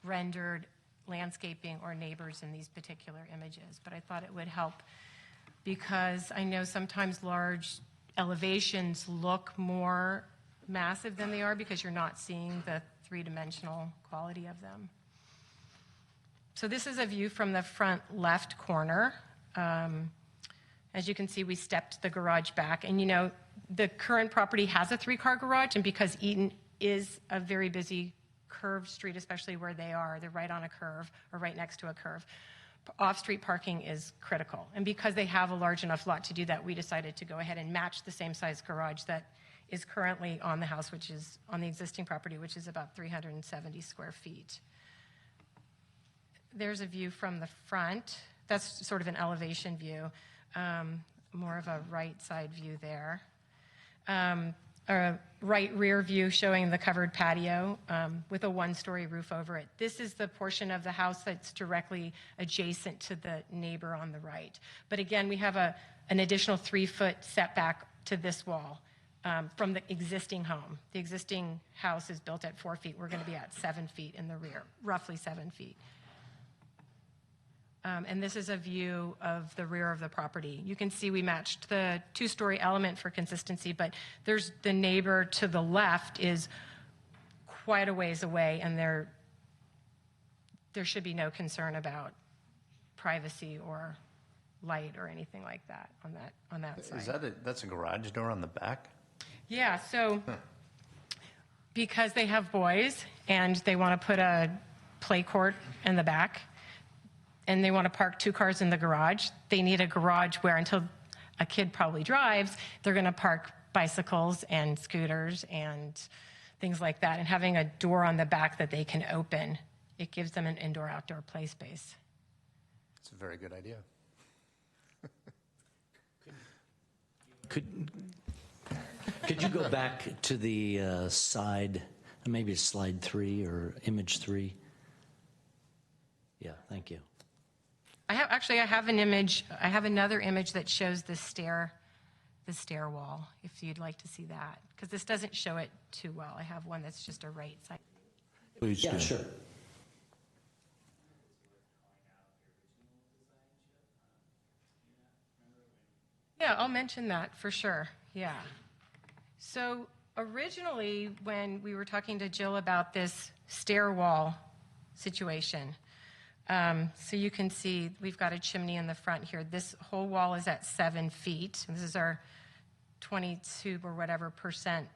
rendered landscaping or neighbors in these particular images, but I thought it would help because I know sometimes large elevations look more massive than they are because you're not seeing the three-dimensional quality of them. So this is a view from the front left corner. As you can see, we stepped the garage back, and the current property has a three-car garage, and because Eaton is a very busy curved street, especially where they are, they're right on a curve or right next to a curve. Off-street parking is critical. And because they have a large enough lot to do that, we decided to go ahead and match the same size garage that is currently on the house, which is on the existing property, which is about 370 square feet. There's a view from the front. That's sort of an elevation view, more of a right side view there. A right rear view showing the covered patio with a one-story roof over it. This is the portion of the house that's directly adjacent to the neighbor on the right. But again, we have an additional 3-foot setback to this wall from the existing home. The existing house is built at 4 feet. We're going to be at 7 feet in the rear, roughly 7 feet. And this is a view of the rear of the property. You can see we matched the two-story element for consistency, but there's the neighbor to the left is quite a ways away, and there should be no concern about privacy or light or anything like that on that side. That's a garage door on the back? Yeah, so because they have boys and they want to put a play court in the back and they want to park 2 cars in the garage, they need a garage where until a kid probably drives, they're going to park bicycles and scooters and things like that. And having a door on the back that they can open, it gives them an indoor-outdoor play space. It's a very good idea. Could you go back to the side, maybe slide 3 or image 3? Yeah, thank you. I have an image. I have another image that shows the stair wall, if you'd like to see that, because this doesn't show it too well. I have one that's just a right side. Please do. Yeah, sure. Yeah, I'll mention that for sure. Yeah. So originally, when we were talking to Jill about this stair wall situation, so you can see we've got a chimney in the front here. This whole wall is at 7 feet. This is our 22 or whatever percent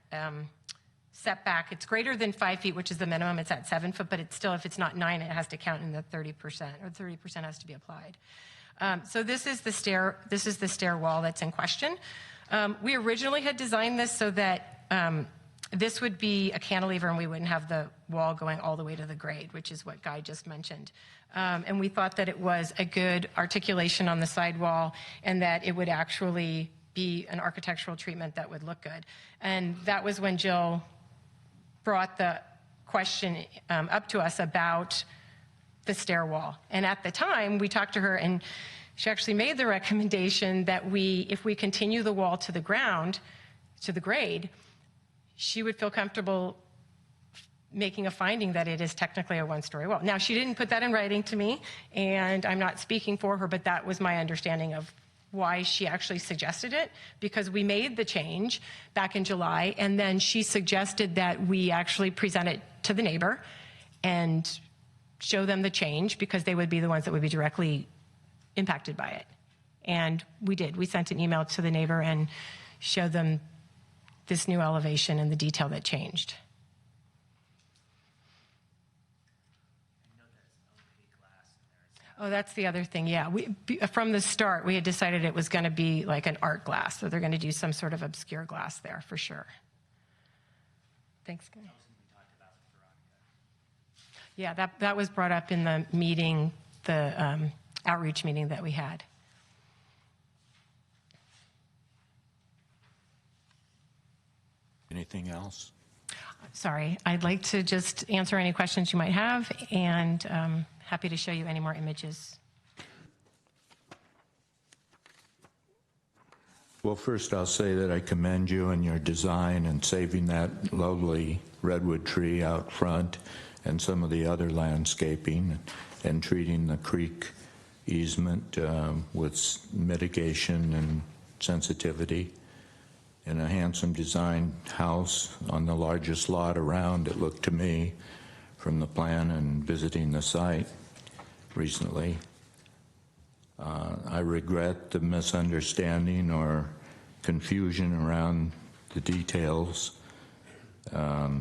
setback. It's greater than 5 feet, which is the minimum. It's at 7 foot, but it's still, if it's not 9, it has to count in the 30%, or 30% has to be applied. So this is the stair wall that's in question. We originally had designed this so that this would be a cantilever and we wouldn't have the wall going all the way to the grade, which is what Guy just mentioned. And we thought that it was a good articulation on the sidewall and that it would actually be an architectural treatment that would look good. And that was when Jill brought the question up to us about the stair wall. And at the time, we talked to her and she actually made the recommendation that if we continue the wall to the ground, to the grade, she would feel comfortable making a finding that it is technically a 1-story wall. Now, she didn't put that in writing to me, and I'm not speaking for her, but that was my understanding of why she actually suggested it, because we made the change back in July, and then she suggested that we actually present it to the neighbor and show them the change, because they would be the ones that would be directly impacted by it. And we did. We sent an email to the neighbor and showed them this new elevation and the detail that changed. Oh, that's the other thing. Yeah, from the start, we had decided it was going to be like an art glass, so they're going to do some sort of obscure glass there for sure. Thanks, Guy. Yeah, that was brought up in the meeting, the outreach meeting that we had. Anything else? Sorry, I'd like to just answer any questions you might have, and happy to show you any more images. Well, first I'll say that I commend you and your design and saving that lovely redwood tree out front and some of the other landscaping and treating the creek easement with mitigation and sensitivity. In a handsome designed house on the largest lot around, it looked to me, from the plan and visiting the site recently. I regret the misunderstanding or confusion around the details. Now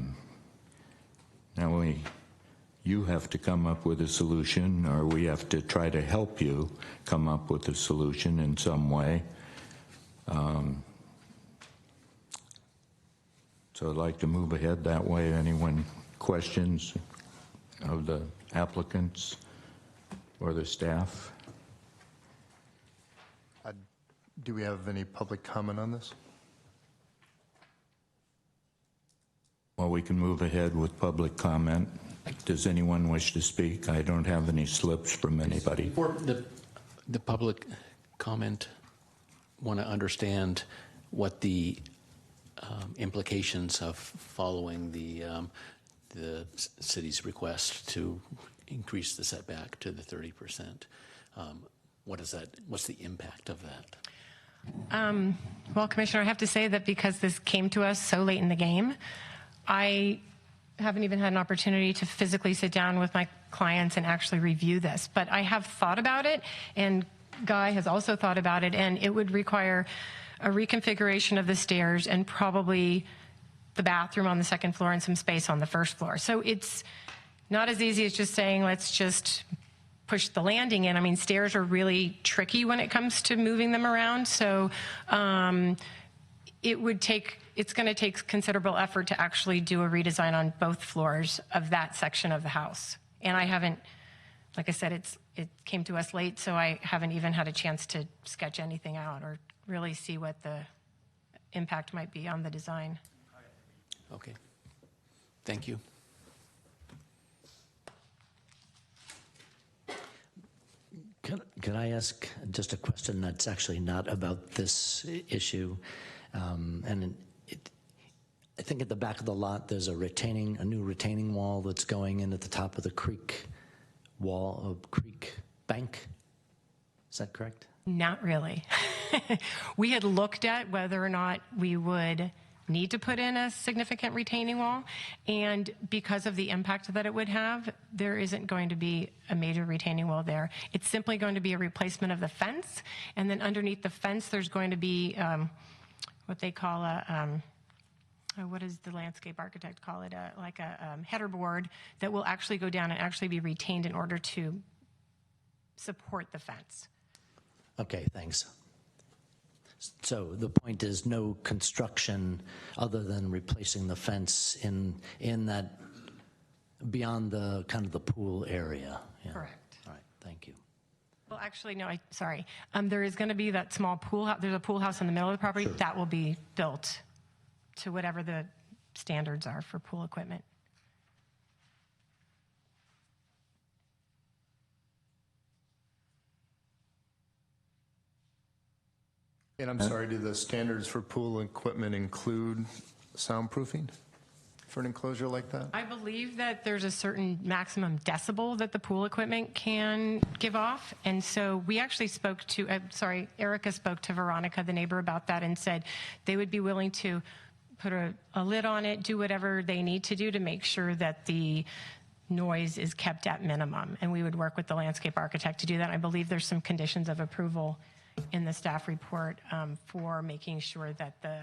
you have to come up with a solution, or we have to try to help you come up with a solution in some way. So I'd like to move ahead that way. Anyone questions of the applicants or the staff? Do we have any public comment on this? Well, we can move ahead with public comment. Does anyone wish to speak? I don't have any slips from anybody. For the public comment, want to understand what the implications of following the city's request to increase the setback to the 30%. What's the impact of that? Well, Commissioner, I have to say that because this came to us so late in the game, I haven't even had an opportunity to physically sit down with my clients and actually review this. But I have thought about it, and Guy has also thought about it, and it would require a reconfiguration of the stairs and probably the bathroom on the second floor and some space on the first floor. So it's not as easy as just saying, let's just push the landing in. I mean, stairs are really tricky when it comes to moving them around. So it's going to take considerable effort to actually do a redesign on both floors of that section of the house. And I haven't, like I said, it came to us late, so I haven't even had a chance to sketch anything out or really see what the impact might be on the design. Okay. Thank you. Can I ask just a question that's actually not about this issue? I think at the back of the lot, there's a new retaining wall that's going in at the top of the creek bank. Is that correct? Not really. We had looked at whether or not we would need to put in a significant retaining wall, and because of the impact that it would have, there isn't going to be a major retaining wall there. It's simply going to be a replacement of the fence, and then underneath the fence there's going to be what they call what does the landscape architect call it, like a header board that will actually go down and actually be retained in order to support the fence. Okay, thanks. So the point is no construction other than replacing the fence in that beyond the kind of the pool area. Yeah. Correct. All right, thank you. Well, actually, no, sorry. There is going to be that small pool house. There's a pool house in the middle of the property. Sure. That will be built to whatever the standards are for pool equipment. And I'm sorry, do the standards for pool equipment include soundproofing for an enclosure like that? I believe that there's a certain maximum decibel that the pool equipment can give off. And so we actually spoke to, Erica spoke to Veronica, the neighbor, about that and said they would be willing to put a lid on it, do whatever they need to do to make sure that the noise is kept at minimum. And we would work with the landscape architect to do that. I believe there's some conditions of approval in the staff report for making sure that the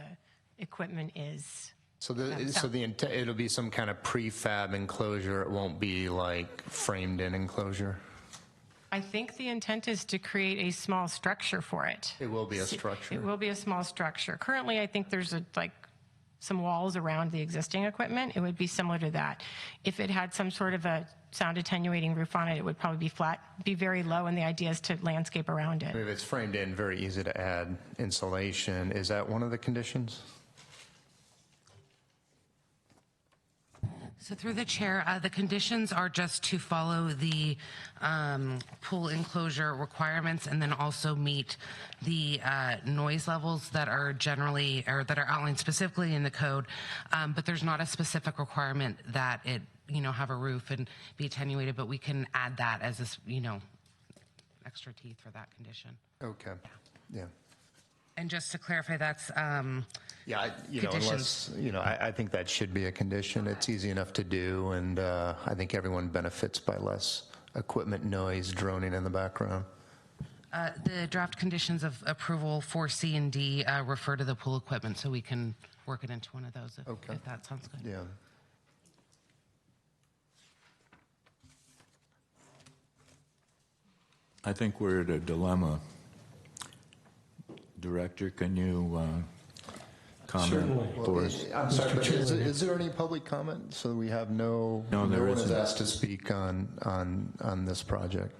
equipment is. So it'll be some kind of prefab enclosure. It won't be like framed in enclosure. I think the intent is to create a small structure for it. It will be a structure. It will be a small structure. Currently, I think there's some walls around the existing equipment. It would be similar to that. If it had some sort of a sound attenuating roof on it, it would probably be flat, be very low, and the idea is to landscape around it. If it's framed in, very easy to add insulation. Is that one of the conditions? So through the chair, the conditions are just to follow the pool enclosure requirements and then also meet the noise levels that are generally, or that are outlined specifically in the code. But there's not a specific requirement that it, have a roof and be attenuated, but we can add that as extra teeth for that condition. Okay, yeah. And just to clarify, that's unless, I think that should be a condition. It's easy enough to do, and I think everyone benefits by less equipment noise droning in the background. The draft conditions of approval for C and D refer to the pool equipment, so we can work it into one of those if that sounds good. Yeah. I think we're at a dilemma. Director, can you comment for us? I'm sorry, but is there any public comment? So we have no one is asked to speak on this project.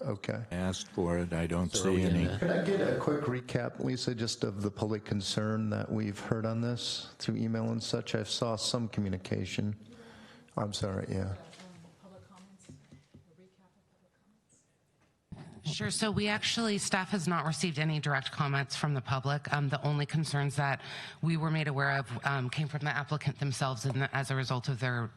Okay. Asked for it. I don't see any. Can I get a quick recap, Lisa, just of the public concern that we've heard on this through email and such? I saw some communication. I'm sorry, yeah. Sure. So staff has not received any direct comments from the public. The only concerns that we were made aware of came from the applicant themselves and as a result of their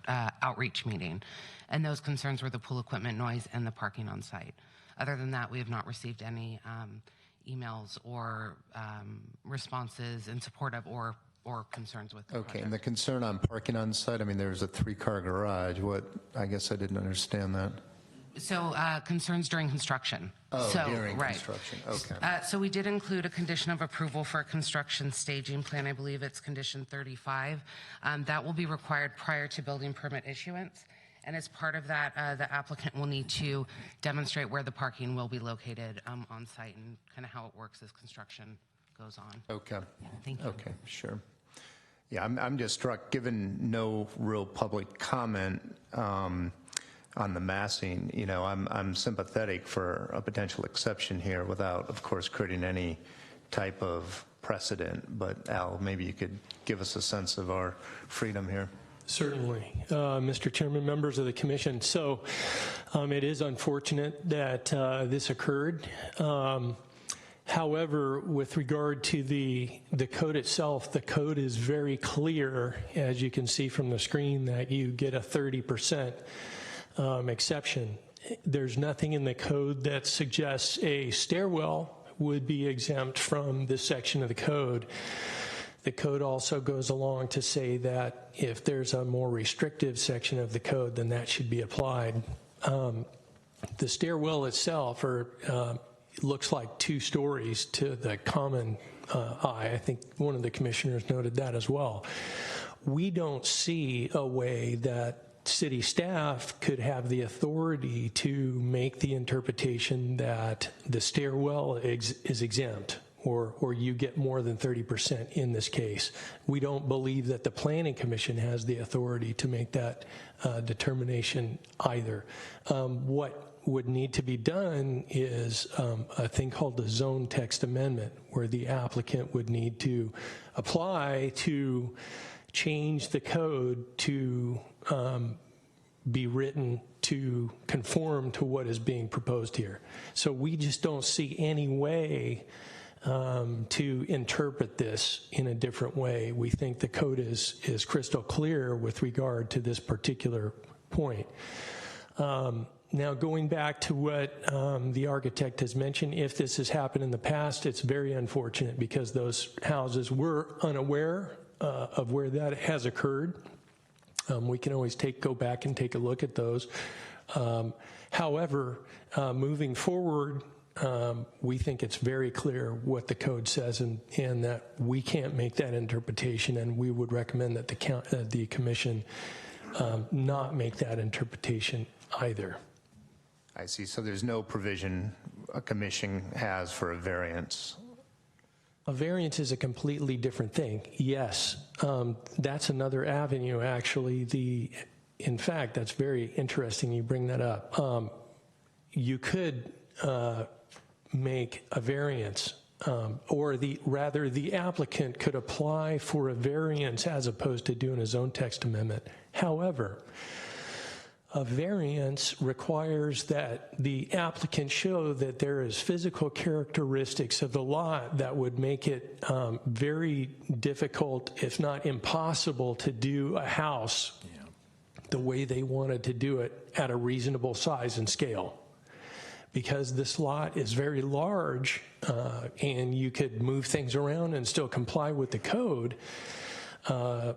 outreach meeting. And those concerns were the pool equipment noise and the parking on site. Other than that, we have not received any emails or responses in support of or concerns with the Okay, project. and the concern on parking on site, I mean, there's a 3-car garage. I guess I didn't understand that. So concerns during construction. Oh, So, during right. construction, okay. So we did include a condition of approval for a construction staging plan. I believe it's condition 35. That will be required prior to building permit issuance. And as part of that, the applicant will need to demonstrate where the parking will be located on site and kind of how it works as construction goes on. Okay. Yeah, thank you. Okay, sure. Yeah, I'm just struck, given no real public comment on the massing, you know, I'm sympathetic for a potential exception here without, of course, creating any type of precedent. But Al, maybe you could give us a sense of our freedom here. Certainly. Mr. Chairman, members of the commission. So it is unfortunate that this occurred. However, with regard to the code itself, the code is very clear, as you can see from the screen, that you get a 30% exception. There's nothing in the code that suggests a stairwell would be exempt from this section of the code. The code also goes along to say that if there's a more restrictive section of the code, then that should be applied. The stairwell itself looks like 2 stories to the common eye. I think one of the commissioners noted that as well. We don't see a way that city staff could have the authority to make the interpretation that the stairwell is exempt, or you get more than 30% in this case. We don't believe that the Planning Commission has the authority to make that determination either. What would need to be done is a thing called the zone text amendment, where the applicant would need to apply to change the code to be written to conform to what is being proposed here. So we just don't see any way to interpret this in a different way. We think the code is crystal clear with regard to this particular point. Now, going back to what the architect has mentioned, if this has happened in the past, it's very unfortunate because those houses were unaware of where that has occurred. We can always go back and take a look at those. However, moving forward, we think it's very clear what the code says, and that we can't make that interpretation, and we would recommend that the commission not make that interpretation either. I see. So there's no provision a commission has for a variance. A variance is a completely different thing. Yes, that's another avenue, actually. In fact, that's very interesting you bring that up. You could make a variance, or rather the applicant could apply for a variance as opposed to doing a zone text amendment. However, a variance requires that the applicant show that there is physical characteristics of the lot that would make it very difficult, if not impossible, to do a house the way they wanted to do it at a reasonable size and scale. Because this lot is very large and you could move things around and still comply with the code,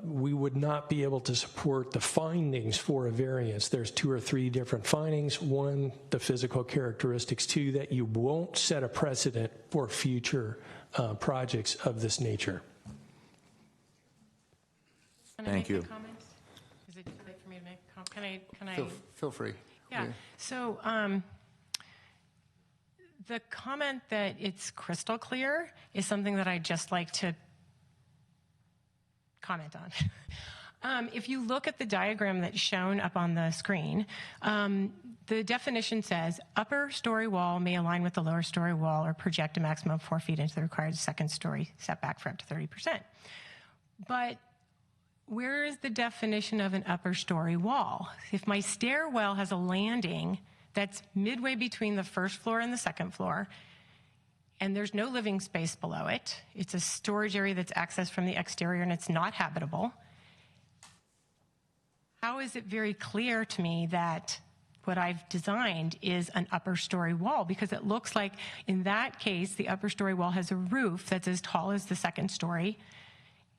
we would not be able to support the findings for a variance. There's 2 or 3 different findings. 1, the physical characteristics. 2, that you won't set a precedent for future projects of this nature. Thank you. Comments? Is it too late for me to make a comment? Can I? Feel free. Yeah. So the comment that it's crystal clear is something that I'd just like to comment on. If you look at the diagram that's shown up on the screen, the definition says upper story wall may align with the lower story wall or project a maximum of 4 feet into the required second story setback for up to 30%. But where is the definition of an upper story wall? If my stairwell has a landing that's midway between the first floor and the second floor, and there's no living space below it, it's a storage area that's accessed from the exterior and it's not habitable, how is it very clear to me that what I've designed is an upper story wall, because it looks like in that case, the upper story wall has a roof that's as tall as the second story.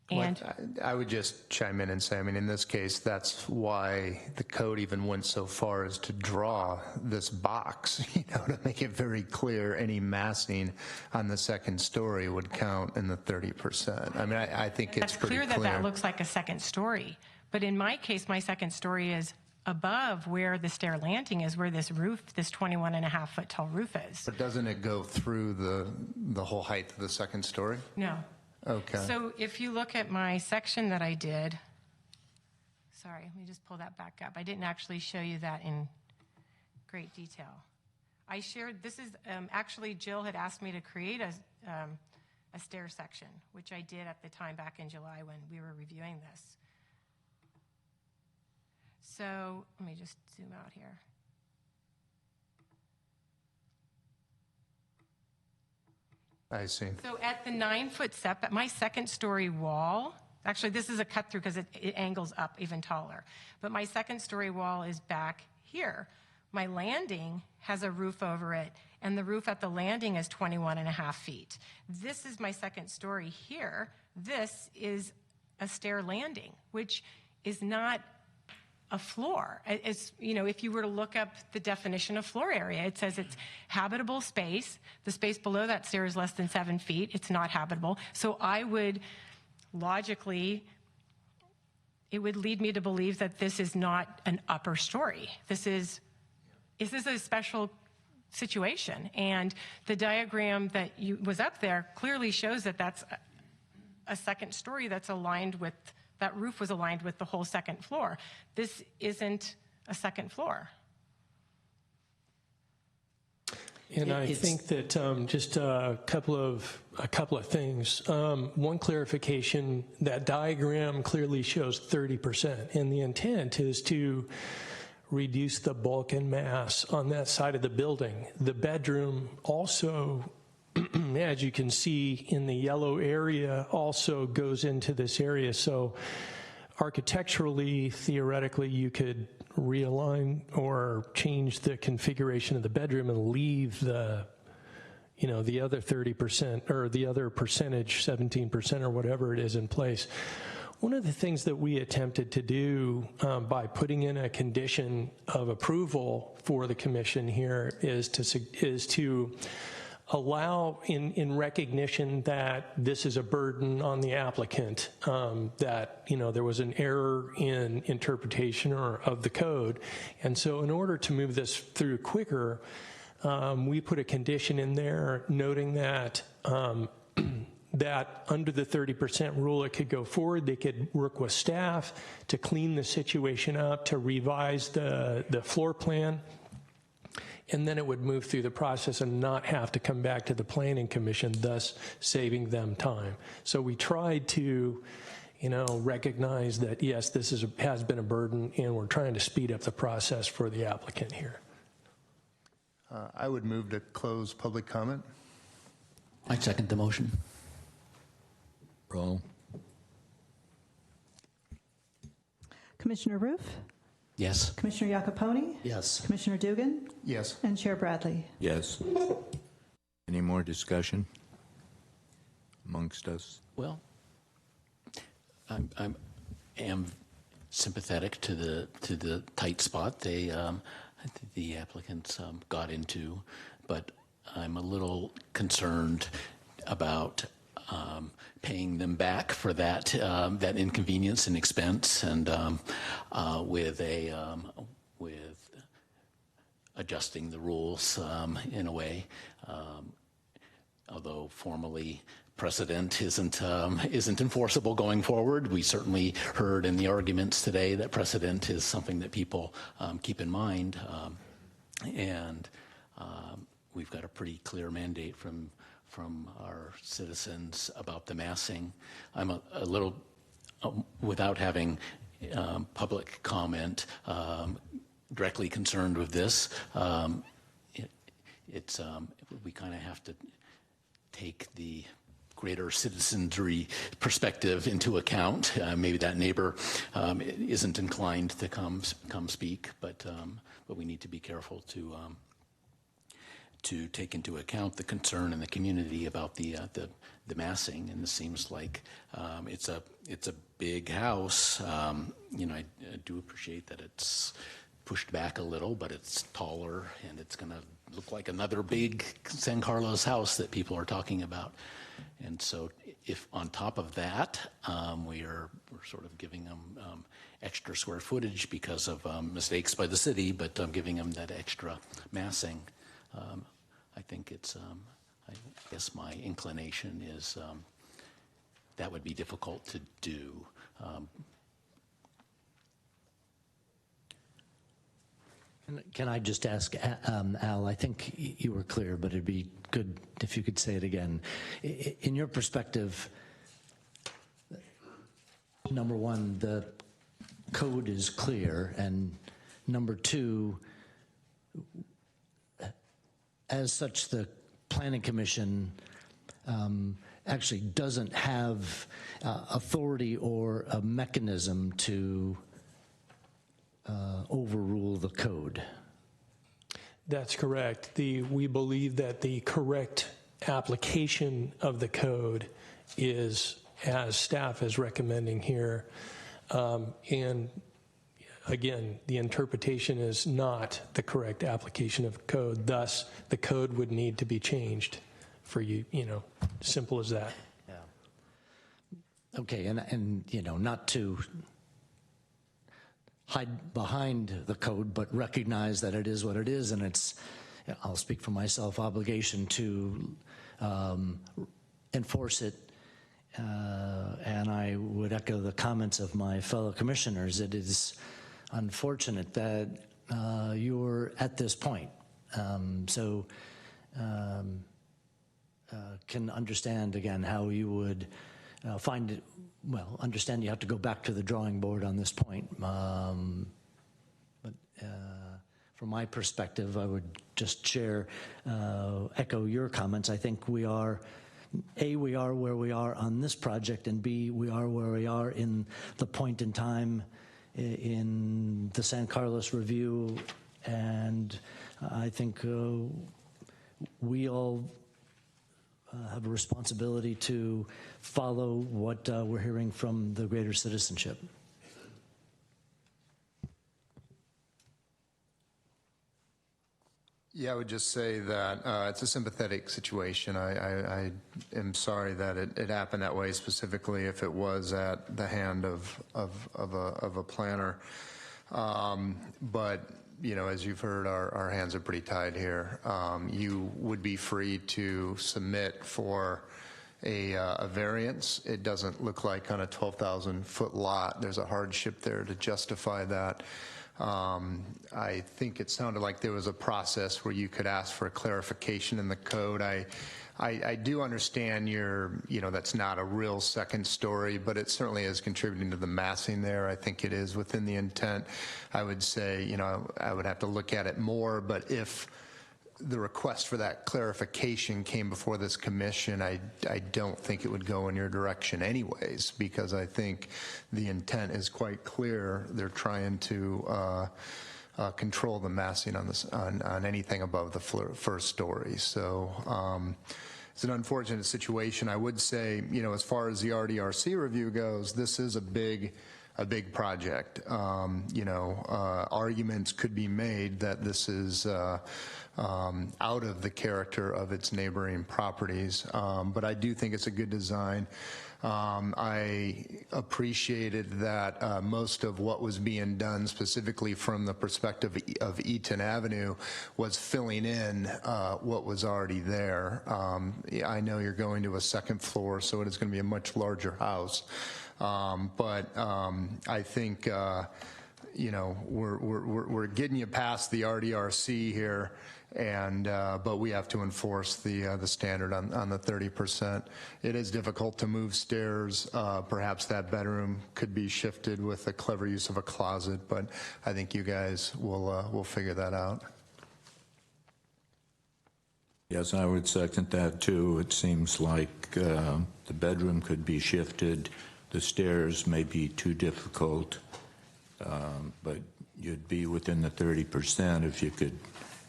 And I would just chime in and say, I mean, in this case, that's why the code even went so far as to draw this box, to make it very clear any massing on the second story would count in the 30%. I mean, I think it's that's pretty clear that that looks like a second story. But in my case, my second story is above where the stair landing is, where this roof, this 21.5-foot tall roof is. But doesn't it go through the whole height of the second story? No. Okay. So if you look at my section that I did, sorry, let me just pull that back up. I didn't actually show you that in great detail. I shared, this is, actually Jill had asked me to create a stair section, which I did at the time back in July when we were reviewing this. So let me just zoom out here. I see. So at the 9-foot setback, my second story wall, actually this is a cut through because it angles up even taller, but my second story wall is back here. My landing has a roof over it, and the roof at the landing is 21.5 feet. This is my second story here. This is a stair landing, which is not a floor. It's, if you were to look up the definition of floor area, it says it's habitable space. The space below that stair is less than 7 feet. It's not habitable. So I would logically, it would lead me to believe that this is not an upper story. This is a special situation. And the diagram that was up there clearly shows that that's a second story that's aligned with, that roof was aligned with the whole second floor. This isn't a second floor. And I think that just a couple of things. One clarification: that diagram clearly shows 30%, and the intent is to reduce the bulk and mass on that side of the building. The bedroom also, as you can see in the yellow area, also goes into this area. So architecturally, theoretically, you could realign or change the configuration of the bedroom and leave the other 30% or the other percentage, 17% or whatever it is, in place. One of the things that we attempted to do by putting in a condition of approval for the commission here is to allow, in recognition that this is a burden on the applicant, that there was an error in interpretation of the code. And so in order to move this through quicker, we put a condition in there noting that that under the 30% rule, it could go forward. They could work with staff to clean the situation up, to revise the floor plan, and then it would move through the process and not have to come back to the Planning Commission, thus saving them time. So we tried to, recognize that, yes, this has been a burden, and we're trying to speed up the process for the applicant here. I would move to close public comment. I second the motion. Roll. Commissioner Roof, Yes. Commissioner Iacopone, Yes. Commissioner Dugan, Yes. and Chair Bradley. Yes. Any more discussion amongst us? Well, I am sympathetic to the tight spot the applicants got into, but I'm a little concerned about paying them back for that inconvenience and expense, and with adjusting the rules in a way, although formally precedent isn't enforceable going forward. We certainly heard in the arguments today that precedent is something that people keep in mind, and we've got a pretty clear mandate from our citizens about the massing. I'm a little, without having public comment, directly concerned with this. We kind of have to take the greater citizenry perspective into account. Maybe that neighbor isn't inclined to come speak, but we need to be careful to take into account the concern in the community about the massing. And this seems like it's a big house. You know, I do appreciate that it's pushed back a little, but it's taller and it's going to look like another big San Carlos house that people are talking about. And so if on top of that, we're sort of giving them extra square footage because of mistakes by the city, but giving them that extra massing, I think it's, I guess my inclination is that would be difficult to do. Can I just ask, Al, I think you were clear, but it'd be good if you could say it again. In your perspective, number one, the code is clear, and number two, as such, the Planning Commission actually doesn't have authority or a mechanism to overrule the code. That's correct. We believe that the correct application of the code is as staff is recommending here. And again, the interpretation is not the correct application of code. Thus, the code would need to be changed for you know, simple as that. Yeah. Okay, and you know, not to hide behind the code, but recognize that it is what it is, and it's, I'll speak for myself, obligation to enforce it. And I would echo the comments of my fellow commissioners. It is unfortunate that you're at this point. Can understand again how you would find it. Well, understand you have to go back to the drawing board on this point. But from my perspective, I would just echo your comments. I think we are, A, we are where we are on this project, and B, we are where we are in the point in time in the San Carlos review. And I think we all have a responsibility to follow what we're hearing from the greater citizenship. Yeah, I would just say that it's a sympathetic situation. I am sorry that it happened that way, specifically if it was at the hand of a planner. But you know, as you've heard, our hands are pretty tied here. You would be free to submit for a variance. It doesn't look like on a 12,000-foot lot there's a hardship there to justify that. I think it sounded like there was a process where you could ask for a clarification in the code. I do understand that's not a real second story, but it certainly is contributing to the massing there. I think it is within the intent. I would say, I would have to look at it more, but if the request for that clarification came before this commission, I don't think it would go in your direction anyways, because I think the intent is quite clear. They're trying to control the massing on anything above the first story. So it's an unfortunate situation. I would say, as far as the RDRC review goes, this is a big project. Arguments could be made that this is out of the character of its neighboring properties, but I do think it's a good design. I appreciated that most of what was being done, specifically from the perspective of Eaton Avenue, was filling in what was already there. I know you're going to a second floor, so it is going to be a much larger house. But I think we're getting you past the RDRC here, but we have to enforce the standard on the 30%. It is difficult to move stairs. Perhaps that bedroom could be shifted with a clever use of a closet, but I think you guys will figure that out. Yes, I would second that too. It seems like the bedroom could be shifted. The stairs may be too difficult, but you'd be within the 30% if you could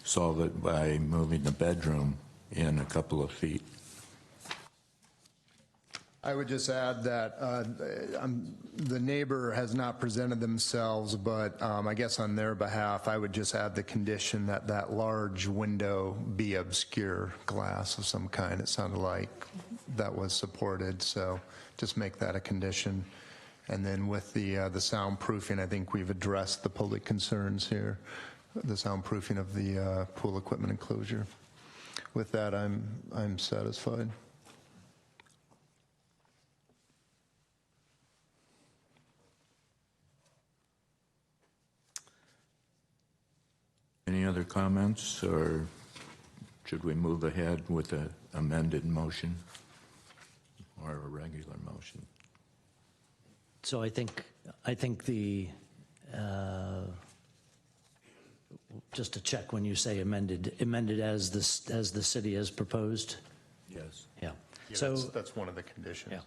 solve it by moving the bedroom in a couple of feet. I would just add that the neighbor has not presented themselves, but I guess on their behalf, I would just add the condition that that large window be obscure glass of some kind. It sounded like that was supported, so just make that a condition. And then with the soundproofing, I think we've addressed the public concerns here, the soundproofing of the pool equipment enclosure. With that, I'm satisfied. Any other comments, or should we move ahead with an amended motion or a regular motion? So I think the, just to check when you say amended as the city has proposed? Yes. Yeah. Yeah, So that's one of the conditions. yeah.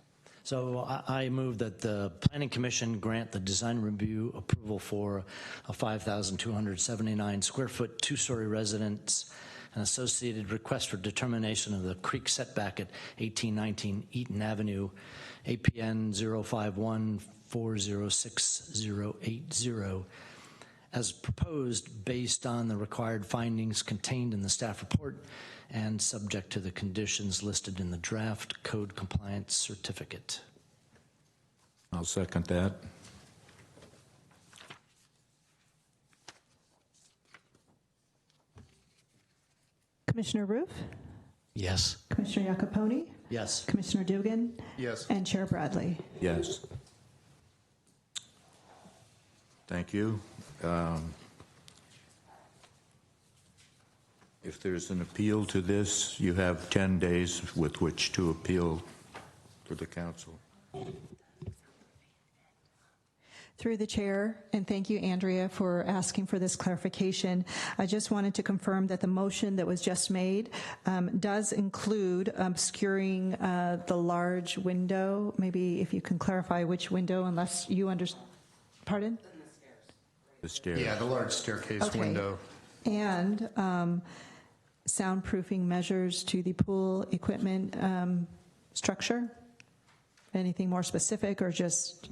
So I move that the Planning Commission grant the design review approval for a 5,279 square foot two-story residence and associated request for determination of the creek setback at 1819 Eaton Avenue, APN 051406080, as proposed based on the required findings contained in the staff report and subject to the conditions listed in the draft code compliance certificate. I'll second that. Commissioner Roof, Yes. Commissioner Iacopone, Yes. Commissioner Dugan, Yes. and Chair Bradley. Yes. Thank you. If there's an appeal to this, you have 10 days with which to appeal to the council. Through the chair, and thank you, Andrea, for asking for this clarification. I just wanted to confirm that the motion that was just made does include obscuring the large window. Maybe if you can clarify which window, unless you understand. Pardon? The stairs. Yeah, the large staircase Okay. window. And soundproofing measures to the pool equipment structure? Anything more specific, or just,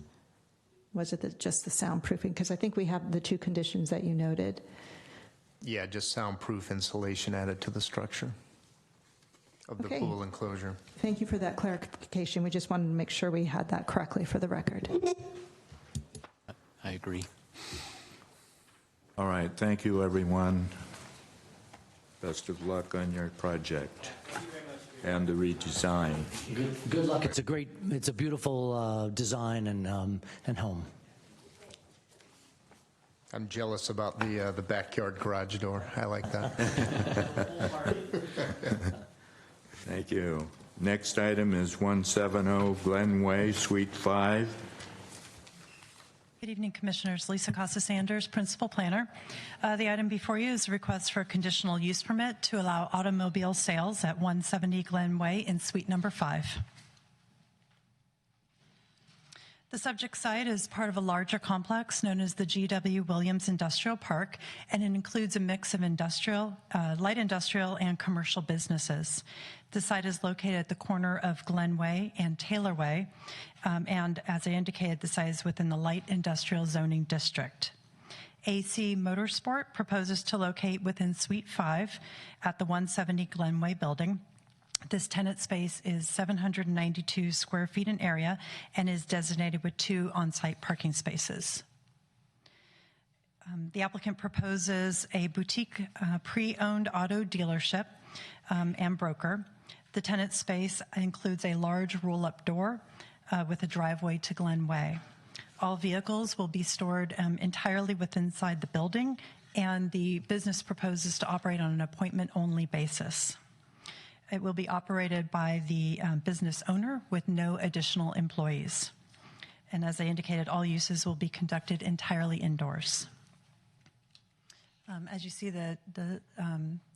was it just the soundproofing? Because I think we have the two conditions that you noted. Yeah, just soundproof insulation added to the structure of the Okay. pool enclosure. Thank you for that clarification. We just wanted to make sure we had that correctly for the record. I agree. All right, thank you, everyone. Best of luck on your project and the redesign. Good luck. It's a beautiful design and home. I'm jealous about the backyard garage door. I like that. Thank you. Next item is 170 Glen Way, Suite 5. Good evening, Commissioners. Lisa Costa-Sanders, Principal Planner. The item before you is a request for a conditional use permit to allow automobile sales at 170 Glen Way in Suite Number 5. The subject site is part of a larger complex known as the G.W. Williams Industrial Park, and it includes a mix of industrial, light industrial, and commercial businesses. The site is located at the corner of Glen Way and Taylor Way, and as I indicated, the site is within the light industrial zoning district. AC Motorsport proposes to locate within Suite 5 at the 170 Glen Way building. This tenant space is 792 square feet in area and is designated with 2 on-site parking spaces. The applicant proposes a boutique pre-owned auto dealership and broker. The tenant space includes a large roll-up door with a driveway to Glen Way. All vehicles will be stored entirely inside the building, and the business proposes to operate on an appointment-only basis. It will be operated by the business owner with no additional employees. And as I indicated, all uses will be conducted entirely indoors. As you see, the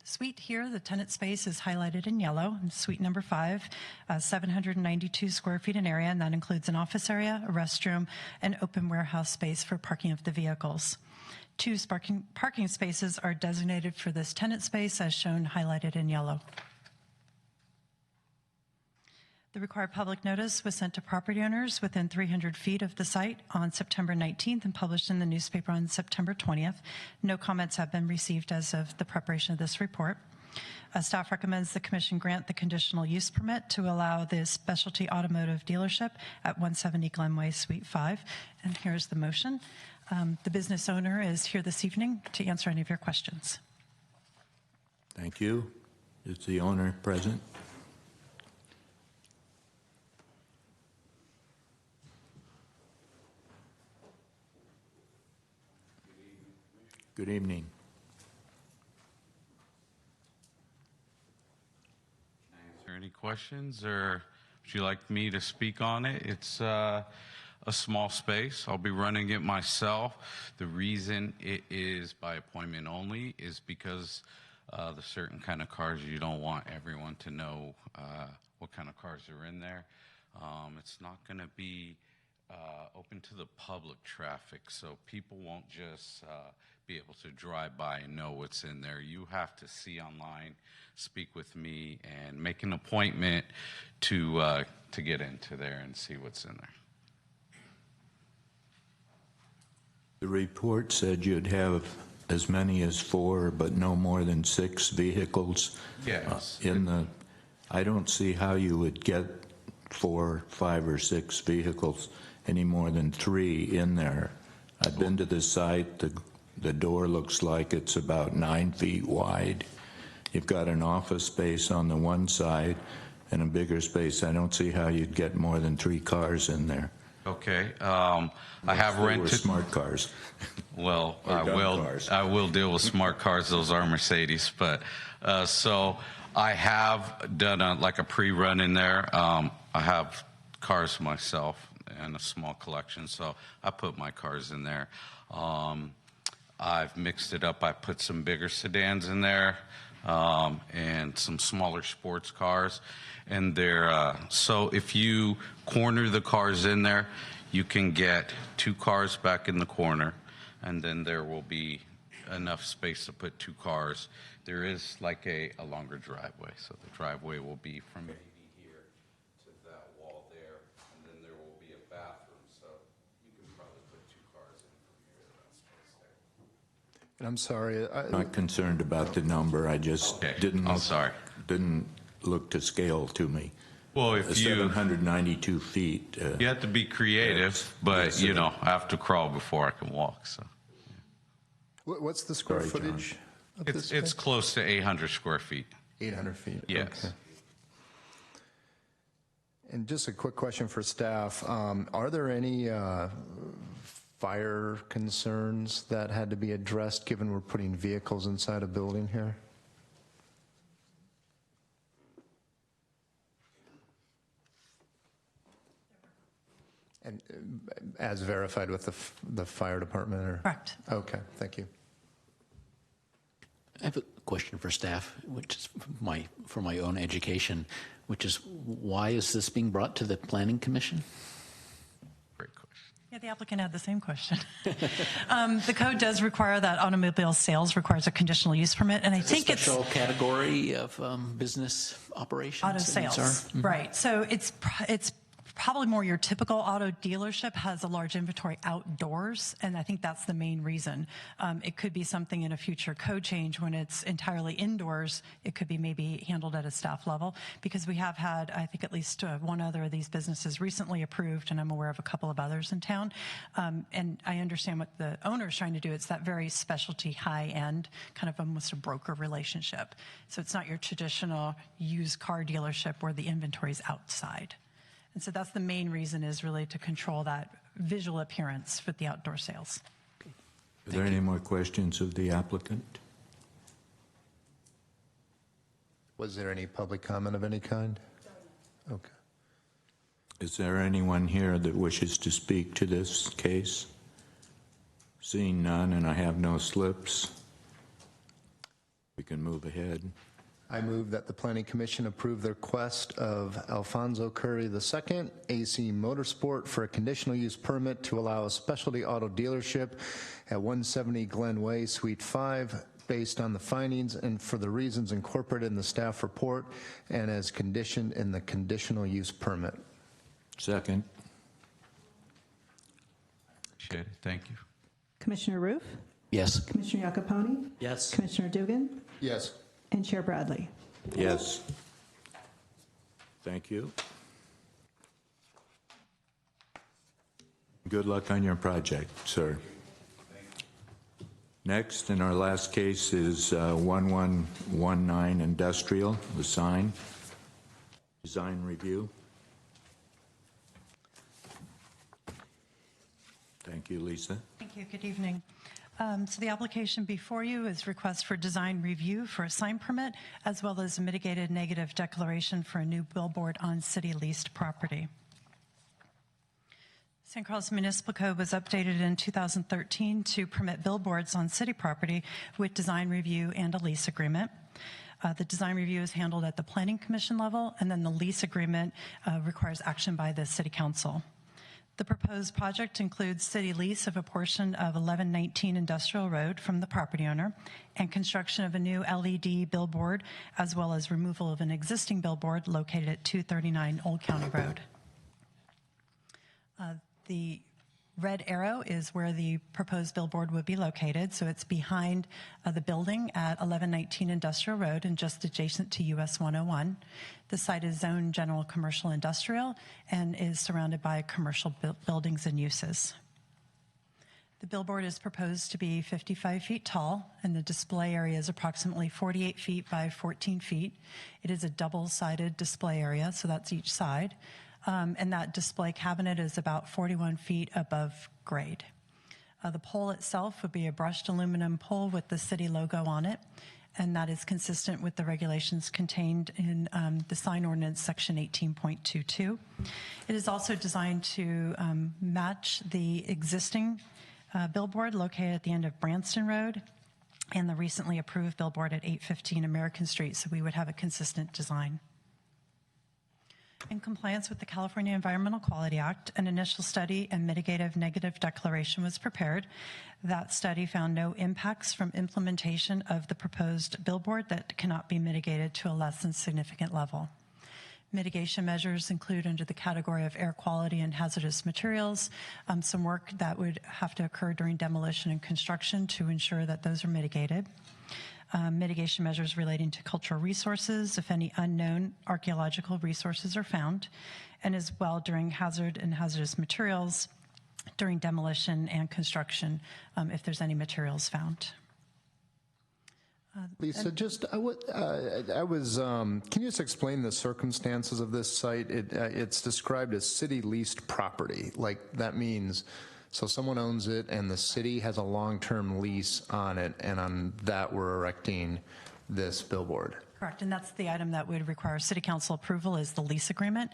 Suite here, the tenant space is highlighted in yellow. Suite number 5, 792 square feet in area, and that includes an office area, a restroom, and open warehouse space for parking of the vehicles. 2 parking spaces are designated for this tenant space, as shown highlighted in yellow. The required public notice was sent to property owners within 300 feet of the site on September 19th and published in the newspaper on September 20th. No comments have been received as of the preparation of this report. Staff recommends the Commission grant the conditional use permit to allow this specialty automotive dealership at 170 Glenway, Suite 5. And here's the motion. The business owner is here this evening to answer any of your questions. Thank you. Is the owner present? Good evening. Answer any questions, or would you like me to speak on it? It's a small space. I'll be running it myself. The reason it is by appointment only is because the certain kind of cars, you don't want everyone to know what kind of cars are in there. It's not going to be open to the public traffic, so people won't just be able to drive by and know what's in there. You have to see online, speak with me, and make an appointment to get into there and see what's in there. The report said you'd have as many as 4, but no more than 6 vehicles. Yes. I don't see how you would get 4, 5, or 6 vehicles any more than 3 in there. I've been to the site. The door looks like it's about 9 feet wide. You've got an office space on the one side and a bigger space. I don't see how you'd get more than 3 cars in there. Okay. I have rented smart cars. Well, Cars. I will deal with smart cars. Those are Mercedes, but so I have done a pre-run in there. I have cars myself and a small collection, so I put my cars in there. I've mixed it up. I put some bigger sedans in there and some smaller sports cars. And they're so if you corner the cars in there, you can get 2 cars back in the corner, and then there will be enough space to put 2 cars. There is like a longer driveway, so the driveway will be from maybe here to that wall there, and then there will be a bathroom, so you can probably put 2 cars in from here to that space there. And I'm sorry. I'm not concerned about the number. I just didn't look to scale to me. Well, if 792 feet. You have to be creative, but I have to crawl before I can walk. So, what's the square footage? It's close to 800 square feet. 800 feet. Yes. Okay. And just a quick question for staff: are there any fire concerns that had to be addressed, given we're putting vehicles inside a building here? And as verified with the fire department? Or? Correct. Okay, thank you. I have a question for staff, which is for my own education, which is why is this being brought to the Planning Commission? Great question. Yeah, the applicant had the same question. The code does require that automobile sales requires a conditional use permit, and I think it's a special category of business operations. Auto sales, right? So it's probably more your typical auto dealership has a large inventory outdoors, and I think that's the main reason. It could be something in a future code change when it's entirely indoors. It could be maybe handled at a staff level, because we have had, I think, at least one other of these businesses recently approved, and I'm aware of a couple of others in town. And I understand what the owner is trying to do. It's that very specialty, high-end, kind of almost a broker relationship. So it's not your traditional used car dealership where the inventory is outside. And so that's the main reason, is really to control that visual appearance with the outdoor sales. Are there any more questions of the applicant? Was there any public comment of any kind? Okay. Is there anyone here that wishes to speak to this case? Seeing none, and I have no slips. We can move ahead. I move that the Planning Commission approve the request of Alfonso Curry II, AC Motorsport, for a conditional use permit to allow a specialty auto dealership at 170 Glen Way, Suite 5, based on the findings and for the reasons incorporated in the staff report and as conditioned in the conditional use permit. Second. Appreciate it. Thank you. Commissioner Roof? Yes. Commissioner Iacoponi? Yes. Commissioner Dugan? Yes. And Chair Bradley. Yes. Thank you. Good luck on your project, sir. Next, in our last case, is 1119 Industrial, the sign. Design review. Thank you, Lisa. Thank you. Good evening. So the application before you is request for design review for a sign permit, as well as a mitigated negative declaration for a new billboard on city leased property. San Carlos Municipal Code was updated in 2013 to permit billboards on city property with design review and a lease agreement. The design review is handled at the Planning Commission level, and then the lease agreement requires action by the City Council. The proposed project includes city lease of a portion of 1119 Industrial Road from the property owner and construction of a new LED billboard, as well as removal of an existing billboard located at 239 Old County Road. The red arrow is where the proposed billboard would be located, so it's behind the building at 1119 Industrial Road and just adjacent to US 101. The site is zoned general commercial industrial and is surrounded by commercial buildings and uses. The billboard is proposed to be 55 feet tall, and the display area is approximately 48 feet by 14 feet. It is a double-sided display area, so that's each side. And that display cabinet is about 41 feet above grade. The pole itself would be a brushed aluminum pole with the city logo on it, and that is consistent with the regulations contained in the sign ordinance section 18.22. It is also designed to match the existing billboard located at the end of Branston Road and the recently approved billboard at 815 American Street, so we would have a consistent design. In compliance with the California Environmental Quality Act, an initial study and mitigative negative declaration was prepared. That study found no impacts from implementation of the proposed billboard that cannot be mitigated to a less than significant level. Mitigation measures include, under the category of air quality and hazardous materials, some work that would have to occur during demolition and construction to ensure that those are mitigated. Mitigation measures relating to cultural resources, if any unknown archaeological resources are found, and as well during hazard and hazardous materials during demolition and construction, if there's any materials found. Lisa, can you just explain the circumstances of this site? It's described as city leased property. Like, that means, so someone owns it and the city has a long-term lease on it, and on that we're erecting this billboard. Correct, and that's the item that would require City Council approval, is the lease agreement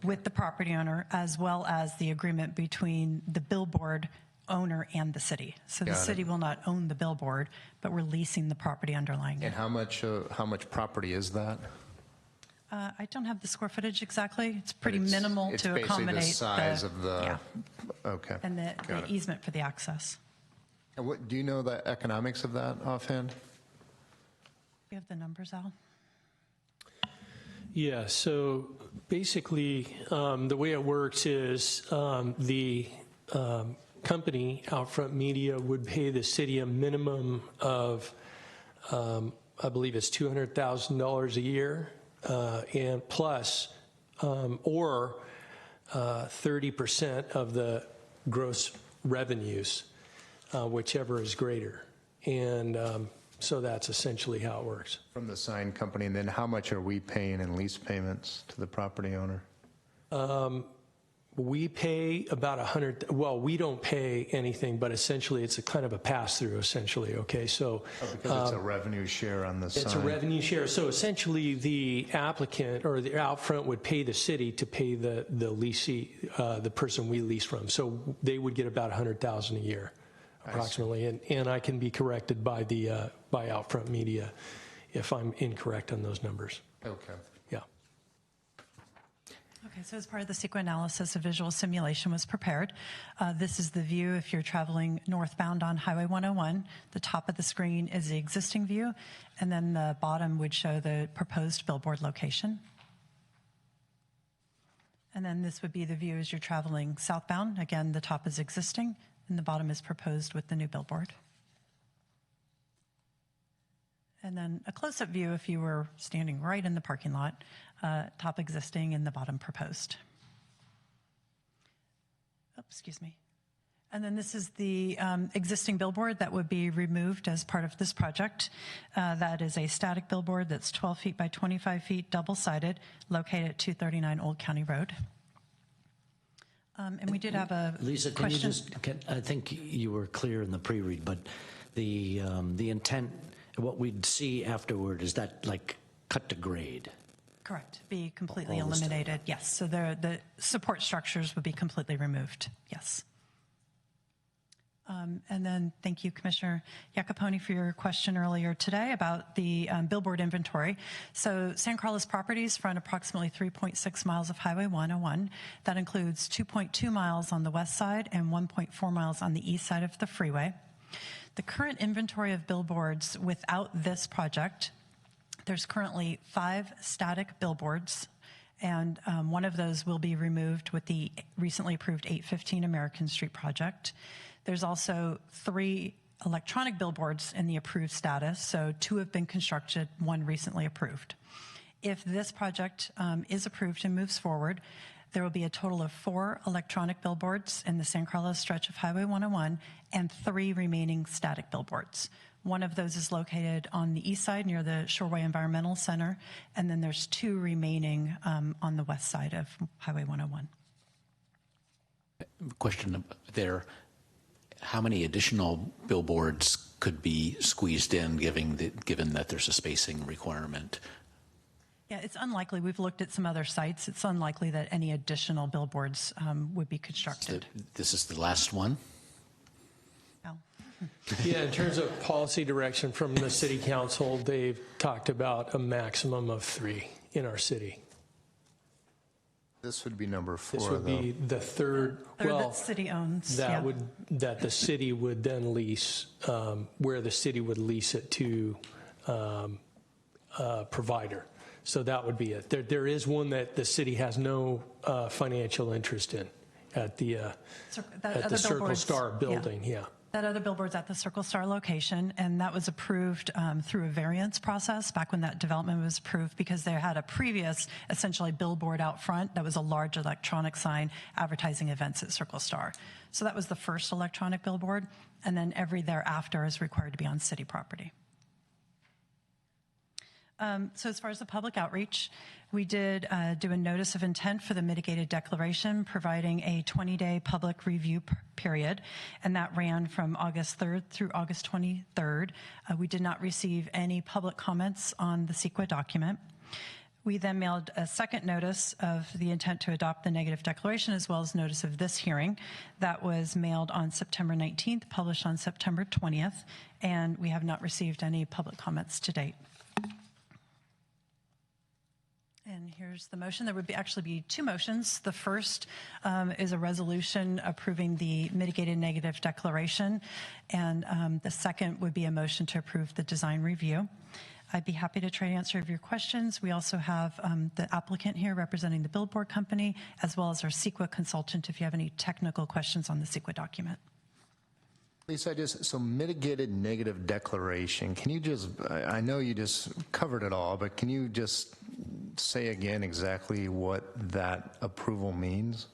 with the property owner, as well as the agreement between the billboard owner and the city. So the city will not own the billboard, but we're leasing the property underlying it. And how much property is that? I don't have the square footage exactly. It's pretty minimal to accommodate the size of the. Okay. And the easement for the access. And what do you know the economics of that offhand? Do you have the numbers, Al? Yeah, so basically the way it works is the company, Outfront Media, would pay the city a minimum of, I believe it's $200,000 a year, and plus, or 30% of the gross revenues, whichever is greater. And so that's essentially how it works. From the sign company, and then how much are we paying in lease payments to the property owner? We pay about well, we don't pay anything, but essentially it's a kind of a pass-through, essentially, okay? So because it's a revenue share on the sign. It's a revenue share. So essentially the applicant or the Outfront would pay the city to pay the leasee, the person we lease from. So they would get about $100,000 a year, approximately. And I can be corrected by the by Outfront Media, if I'm incorrect on those numbers. Okay. Yeah. Okay, so as part of the CEQA analysis, a visual simulation was prepared. This is the view if you're traveling northbound on Highway 101. The top of the screen is the existing view, and then the bottom would show the proposed billboard location. And then this would be the view as you're traveling southbound. Again, the top is existing, and the bottom is proposed with the new billboard. And then a close-up view if you were standing right in the parking lot, top existing and the bottom proposed. Oh, excuse me. And then this is the existing billboard that would be removed as part of this project. That is a static billboard that's 12 feet by 25 feet, double-sided, located at 239 Old County Road. And we did have a Lisa, can question. you just, I think you were clear in the pre-read, but the intent, what we'd see afterward, is that like cut to grade? Correct. Be completely All the stuff. eliminated. Yes. So the support structures would be completely removed. Yes. And then thank you, Commissioner Jacoponi, for your question earlier today about the billboard inventory. So San Carlos properties front approximately 3.6 miles of Highway 101. That includes 2.2 miles on the west side and 1.4 miles on the east side of the freeway. The current inventory of billboards without this project, there's currently 5 static billboards, and one of those will be removed with the recently approved 815 American Street project. There's also 3 electronic billboards in the approved status, so 2 have been constructed, 1 recently approved. If this project is approved and moves forward, there will be a total of 4 electronic billboards in the San Carlos stretch of Highway 101 and 3 remaining static billboards. One of those is located on the east side near the Shoreway Environmental Center, and then there's 2 remaining on the west side of Highway 101. Question there. How many additional billboards could be squeezed in given that there's a spacing requirement? Yeah, it's unlikely. We've looked at some other sites. It's unlikely that any additional billboards would be constructed. So this is the last one? No. Yeah, in terms of policy direction from the city council, they've talked about a maximum of 3 in our city. This would be number 4, This would be the third, well, that city owns. that yeah. that the city would then lease, where the city would lease it to a provider. So that would be it. There is one that the city has no financial interest in at the Circle Star building. Yeah. That other billboard's at the Circle Star location, and that was approved through a variance process back when that development was approved, because they had a previous essentially billboard out front that was a large electronic sign advertising events at Circle Star. So that was the first electronic billboard, and then every thereafter is required to be on city property. So as far as the public outreach, we did do a notice of intent for the mitigated declaration, providing a 20-day public review period, and that ran from August 3rd through August 23rd. We did not receive any public comments on the CEQA document. We then mailed a second notice of the intent to adopt the negative declaration, as well as notice of this hearing. That was mailed on September 19th, published on September 20th, and we have not received any public comments to date. And here's the motion. There would actually be 2 motions. The first is a resolution approving the mitigated negative declaration, and the second would be a motion to approve the design review. I'd be happy to try to answer your questions. We also have the applicant here representing the billboard company, as well as our CEQA consultant if you have any technical questions on the CEQA document. Lisa, so mitigated negative declaration, can you just, I know you just covered it all, but can you just say again exactly what that approval means?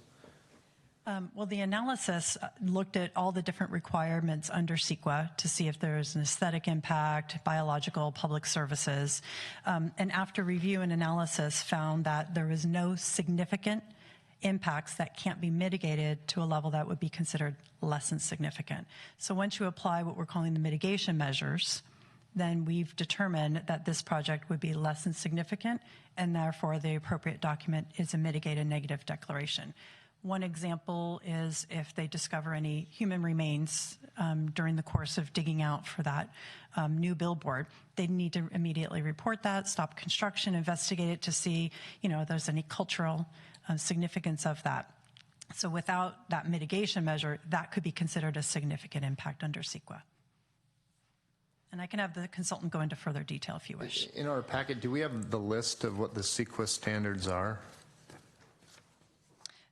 Well, the analysis looked at all the different requirements under CEQA to see if there's an aesthetic impact, biological, public services, and after review and analysis found that there was no significant impacts that can't be mitigated to a level that would be considered less than significant. So once you apply what we're calling the mitigation measures, then we've determined that this project would be less than significant, and therefore the appropriate document is a mitigated negative declaration. One example is if they discover any human remains during the course of digging out for that new billboard, they need to immediately report that, stop construction, investigate it to see, if there's any cultural significance of that. So without that mitigation measure, that could be considered a significant impact under CEQA. And I can have the consultant go into further detail if you wish. In our packet, do we have the list of what the CEQA standards are?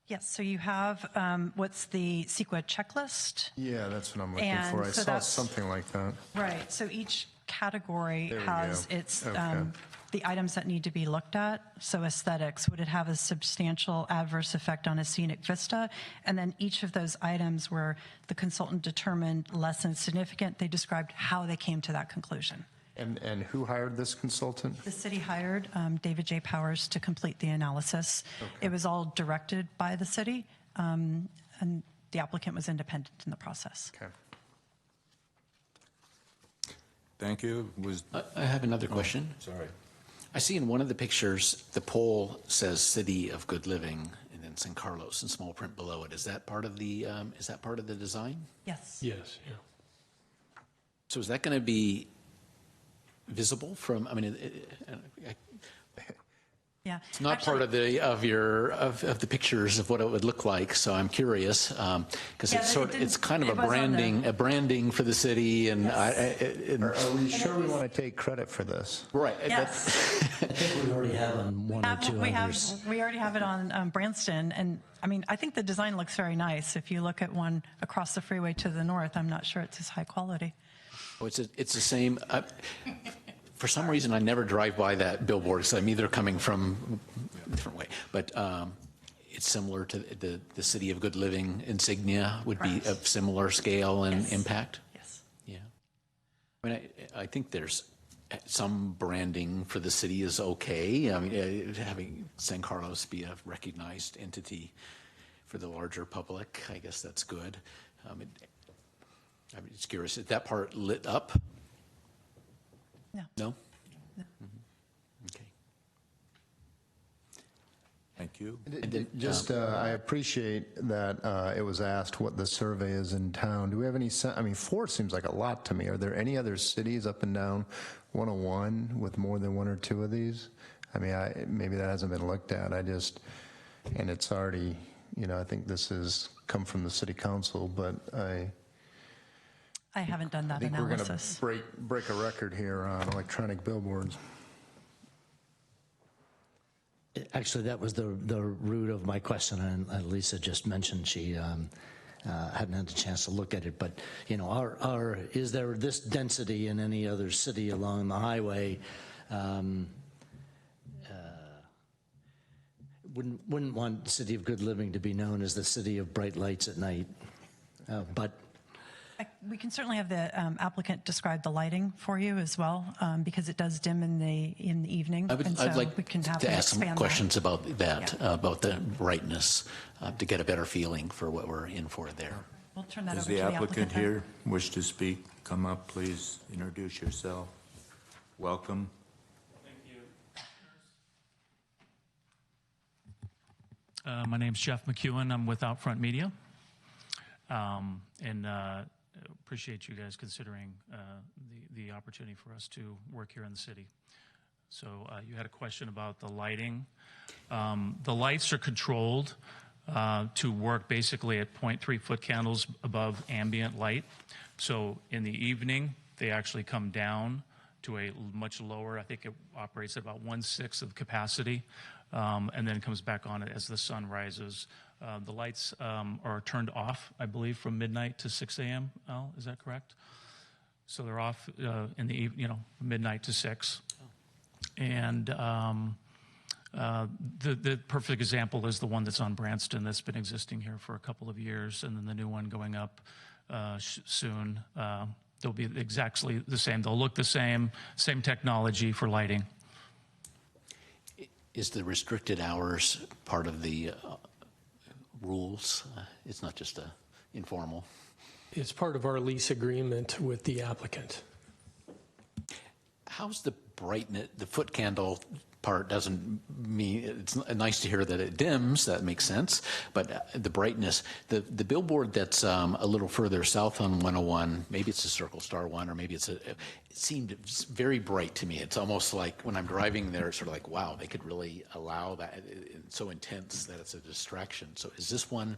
Yes, so you have what's the CEQA checklist. Yeah, that's what I'm looking And for. I so saw that's- something like that. Right, so each category There we has go. its, Okay. the items that need to be looked at. So aesthetics, would it have a substantial adverse effect on a scenic vista? And then each of those items where the consultant determined less than significant, they described how they came to that conclusion. And who hired this consultant? The city hired David J. Powers to complete the analysis. It was all directed by the city, and the applicant was independent in the process. Okay. Thank you. I have another question. Sorry. I see in one of the pictures, the pole says City of Good Living, and then San Carlos in small print below it. Is that part of the design? Yes. Yes, yeah. So is that going to be visible from, Yeah. it's not part of the pictures of what it would look like, so I'm curious, because Yeah, it's kind of it was on a branding for the city, and Are we sure we want to take credit for this? right. Yes. I think we already have on one or two others. We already have it on Branston, and I think the design looks very nice. If you look at one across the freeway to the north, I'm not sure it's as high quality. Oh, it's the same. For some reason, I never drive by that billboard, so I'm either coming from a different way. But it's similar to the City of Good Living insignia would be of similar scale and Yes. impact. Yes. Yeah. I think there's some branding for the city is okay. Having San Carlos be a recognized entity for the larger public, I guess that's good. I'm just curious, is that part lit up? No. No? No. Okay. Thank you. Just, I appreciate that it was asked what the survey is in town. Do we have any, 4 seems like a lot to me. Are there any other cities up and down 101 with more than 1 or 2 of these? Maybe that hasn't been looked at. And it's already, I think this has come from the city council, but I haven't done that I think analysis. we're going to break a record here on electronic billboards. Actually, that was the root of my question, and Lisa just mentioned she hadn't had a chance to look at it. But is there this density in any other city along the highway? Wouldn't want the City of Good Living to be known as the city of bright lights at night, but. We can certainly have the applicant describe the lighting for you as well, because it does dim in the evening. I'd like we can have to them ask some expand questions about that, Yeah. about the brightness, to get a better feeling for what we're in for there. We'll turn that Does over to the the applicant then. here wish to speak? Come up, please. Introduce yourself. Welcome. My name's Jeff McEwen. I'm with Outfront Media. Appreciate you guys considering the opportunity for us to work here in the city. So you had a question about the lighting. The lights are controlled to work basically at 0.3 foot candles above ambient light. So in the evening, they actually come down to a much lower, I think it operates at about 1/6 of capacity, and then comes back on as the sun rises. The lights are turned off, I believe, from midnight to 6 a.m. Al, is that correct? So they're off in the evening, midnight to 6. And the perfect example is the one that's on Branston that's been existing here for a couple of years, and then the new one going up soon. They'll be exactly the same. They'll look the same technology for lighting. Is the restricted hours part of the rules? It's not just informal. It's part of our lease agreement with the applicant. How's the brightness, the foot candle part doesn't mean, it's nice to hear that it dims, that makes sense, but the brightness, the billboard that's a little further south on 101, maybe it's a Circle Star one, or maybe it seemed very bright to me. It's almost like when I'm driving there, it's sort of like, wow, they could really allow that. It's so intense that it's a distraction. So is this one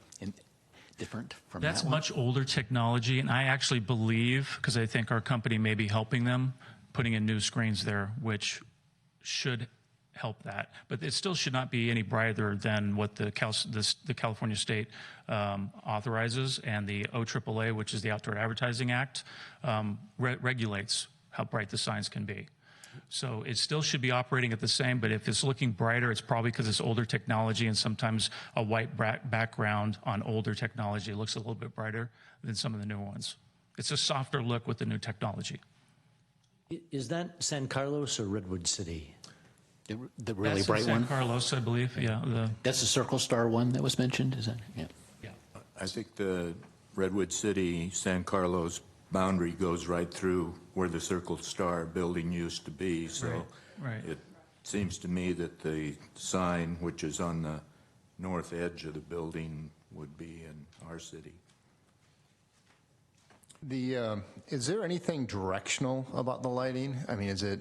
different from That's that one? much older technology, and I actually believe, because I think our company may be helping them, putting in new screens there, which should help that. But it still should not be any brighter than what the California state authorizes, and the OAAA, which is the Outdoor Advertising Act, regulates how bright the signs can be. So it still should be operating at the same, but if it's looking brighter, it's probably because it's older technology, and sometimes a white background on older technology looks a little bit brighter than some of the newer ones. It's a softer look with the new technology. Is that San Carlos or Redwood City? The really That's bright in San one? Carlos, I believe, yeah. That's the Circle Star one that was mentioned, is that? Yeah. I think the Redwood City, San Carlos boundary goes right through where the Circle Star building used to be, so Right. it seems to me that the sign, which is on the north edge of the building, would be in our city. Is there anything directional about the lighting? I mean, is it,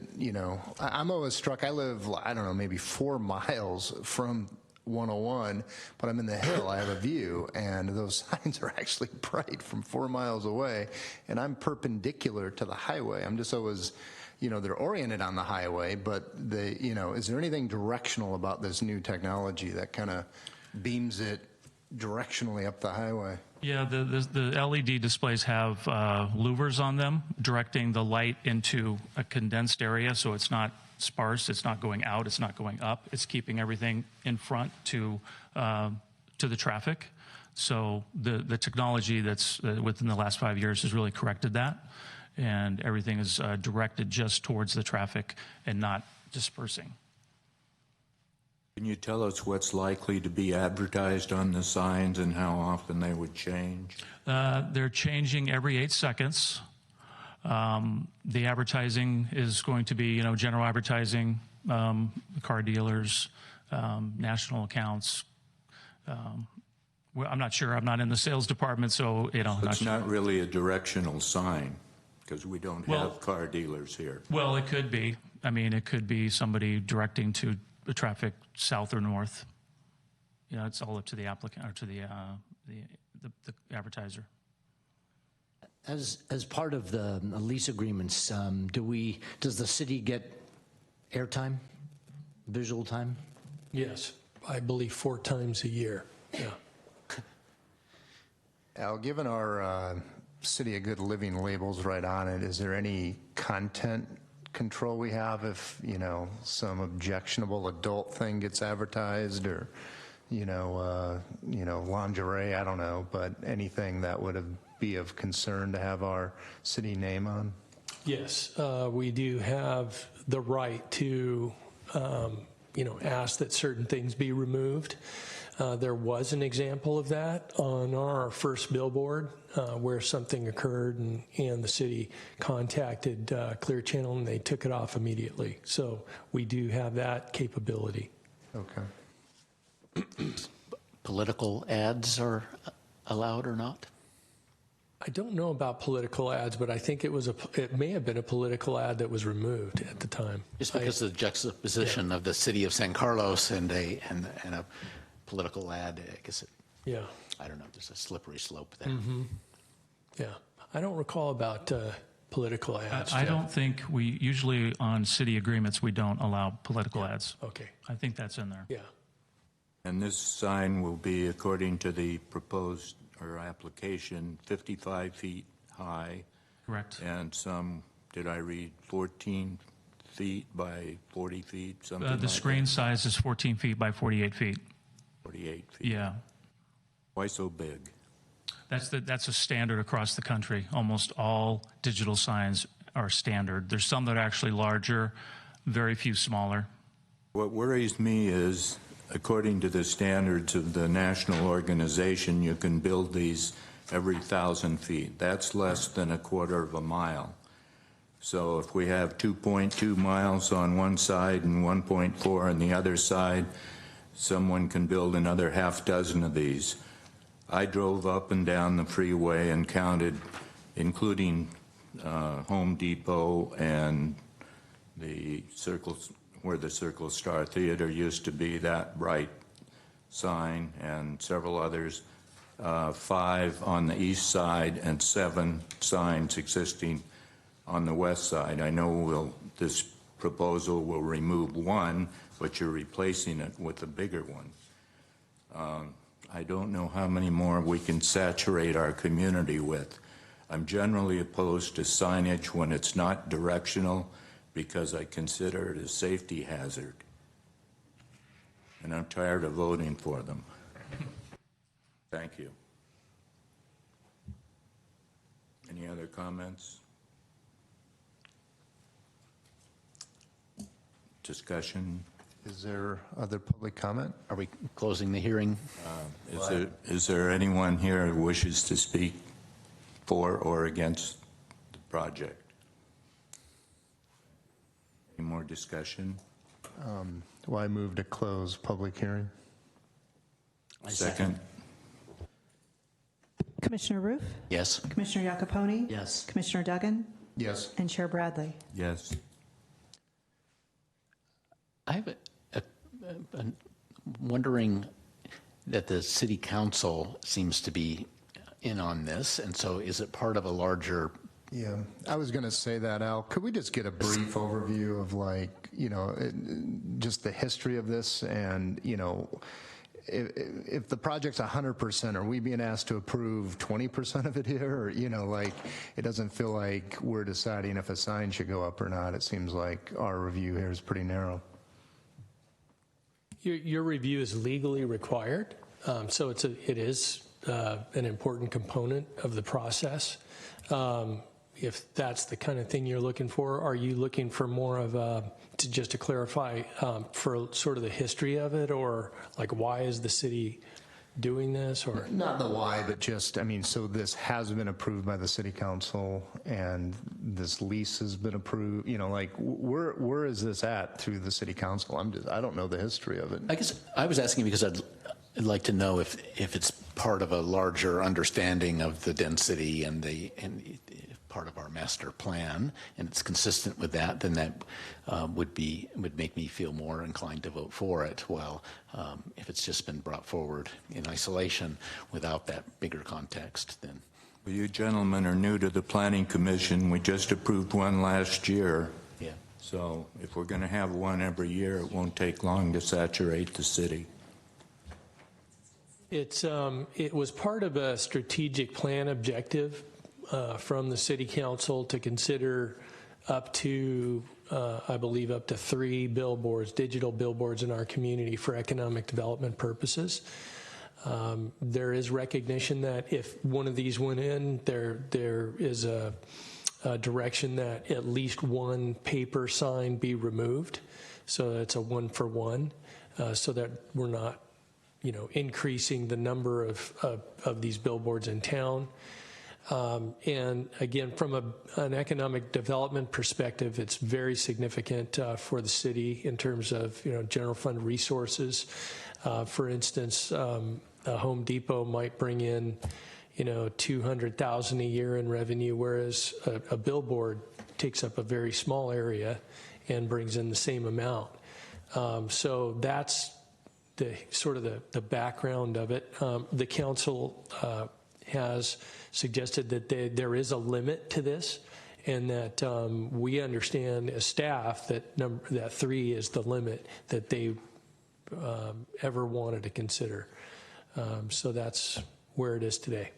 I'm always struck, I live, I don't know, maybe 4 miles from 101, but I'm in the hill, I have a view, and those signs are actually bright from 4 miles away, and I'm perpendicular to the highway. I'm just always, they're oriented on the highway, but is there anything directional about this new technology that kind of beams it directionally up the highway? Yeah, the LED displays have louvers on them, directing the light into a condensed area, so it's not sparse, it's not going out, it's not going up, it's keeping everything in front to the traffic. So the technology that's within the last 5 years has really corrected that, and everything is directed just towards the traffic and not dispersing. Can you tell us what's likely to be advertised on the signs and how often they would change? They're changing every 8 seconds. The advertising is going to be, general advertising, car dealers, national accounts. Well, I'm not sure. I'm not in the sales department, so It's not really a directional sign because we don't have car dealers here. Well, it could be. I mean, it could be somebody directing to the traffic south or north. It's all up to the applicant or to the advertiser. As part of the lease agreements, does the city get airtime, visual time? Yes, I believe 4 times a year. Yeah. Al, given our City of Good Living labels right on it, is there any content control we have if, some objectionable adult thing gets advertised or, lingerie, I don't know, but anything that would be of concern to have our city name on? Yes, we do have the right to, ask that certain things be removed. There was an example of that on our first billboard where something occurred and the city contacted Clear Channel and they took it off immediately. So we do have that capability. Okay. Political ads are allowed or not? I don't know about political ads, but I think it may have been a political ad that was removed at the time. Just because of the juxtaposition of the city of San Carlos and a political ad, I guess I don't know, there's a slippery slope there. Mm-hmm. Yeah, I don't recall about political ads. I don't think usually on city agreements, we don't allow political ads. Okay. I think that's in there. Yeah. And this sign will be, according to the proposed or application, 55 feet high. Correct. And some, did I read 14 feet by 40 feet, something like The screen size is 14 feet by 48 feet. 48 feet. Yeah. Why so big? That's a standard across the country. Almost all digital signs are standard. There's some that are actually larger, very few smaller. What worries me is, according to the standards of the national organization, you can build these every 1,000 feet. That's less than a quarter of a mile. So if we have 2.2 miles on one side and 1.4 on the other side, someone can build another half dozen of these. I drove up and down the freeway and counted, including Home Depot and the circles where the Circle Star Theater used to be, that bright sign, and several others, 5 on the east side and 7 signs existing on the west side. I know this proposal will remove 1, but you're replacing it with a bigger one. I don't know how many more we can saturate our community with. I'm generally opposed to signage when it's not directional because I consider it a safety hazard. And I'm tired of voting for them. Thank you. Any other comments? Discussion? Is there other public comment? Are we closing the hearing? Is there anyone here who wishes to speak for or against the project? Any more discussion? Well, I move to close public hearing. Second. Commissioner Roof? Yes. Commissioner Iacopone? Yes. Commissioner Duggan? Yes. And Chair Bradley? Yes. I have wondering that the city council seems to be in on this, and so is it part of a larger? Yeah, I was going to say that, Al. Could we just get a brief overview of, like, you know, just the history of this, and, you know, if the project's 100%, are we being asked to approve 20% of it here? Or, you know, like, it doesn't feel like we're deciding if a sign should go up or not. It seems like our review here is pretty narrow. Your review is legally required, so it is an important component of the process. If that's the kind of thing you're looking for, are you looking for more of just to clarify, for sort of the history of it, or like why is the city doing this? Or not the why, but just, I mean, so this has been approved by the city council and this lease has been approved, you know, like where is this at through the city council? I don't know the history of it. I guess I was asking because I'd like to know if it's part of a larger understanding of the density and part of our master plan, and it's consistent with that, then that would make me feel more inclined to vote for it. Well, if it's just been brought forward in isolation without that bigger context, then. Well, you gentlemen are new to the Planning Commission. We just approved one last year. Yeah. So if we're going to have one every year, it won't take long to saturate the city. it was part of a strategic plan objective from the city council to consider up to, I believe, up to 3 billboards, digital billboards in our community for economic development purposes. There is recognition that if one of these went in, there is a direction that at least one paper sign be removed. So it's a 1-for-1, so that we're not, increasing the number of these billboards in town. And again, from an economic development perspective, it's very significant for the city in terms of general fund resources. For instance, Home Depot might bring in $200,000 a year in revenue, whereas a billboard takes up a very small area and brings in the same amount. So that's the sort of the background of it. The council has suggested that there is a limit to this, and that we understand as staff that 3 is the limit that they ever wanted to consider. So that's where it is today.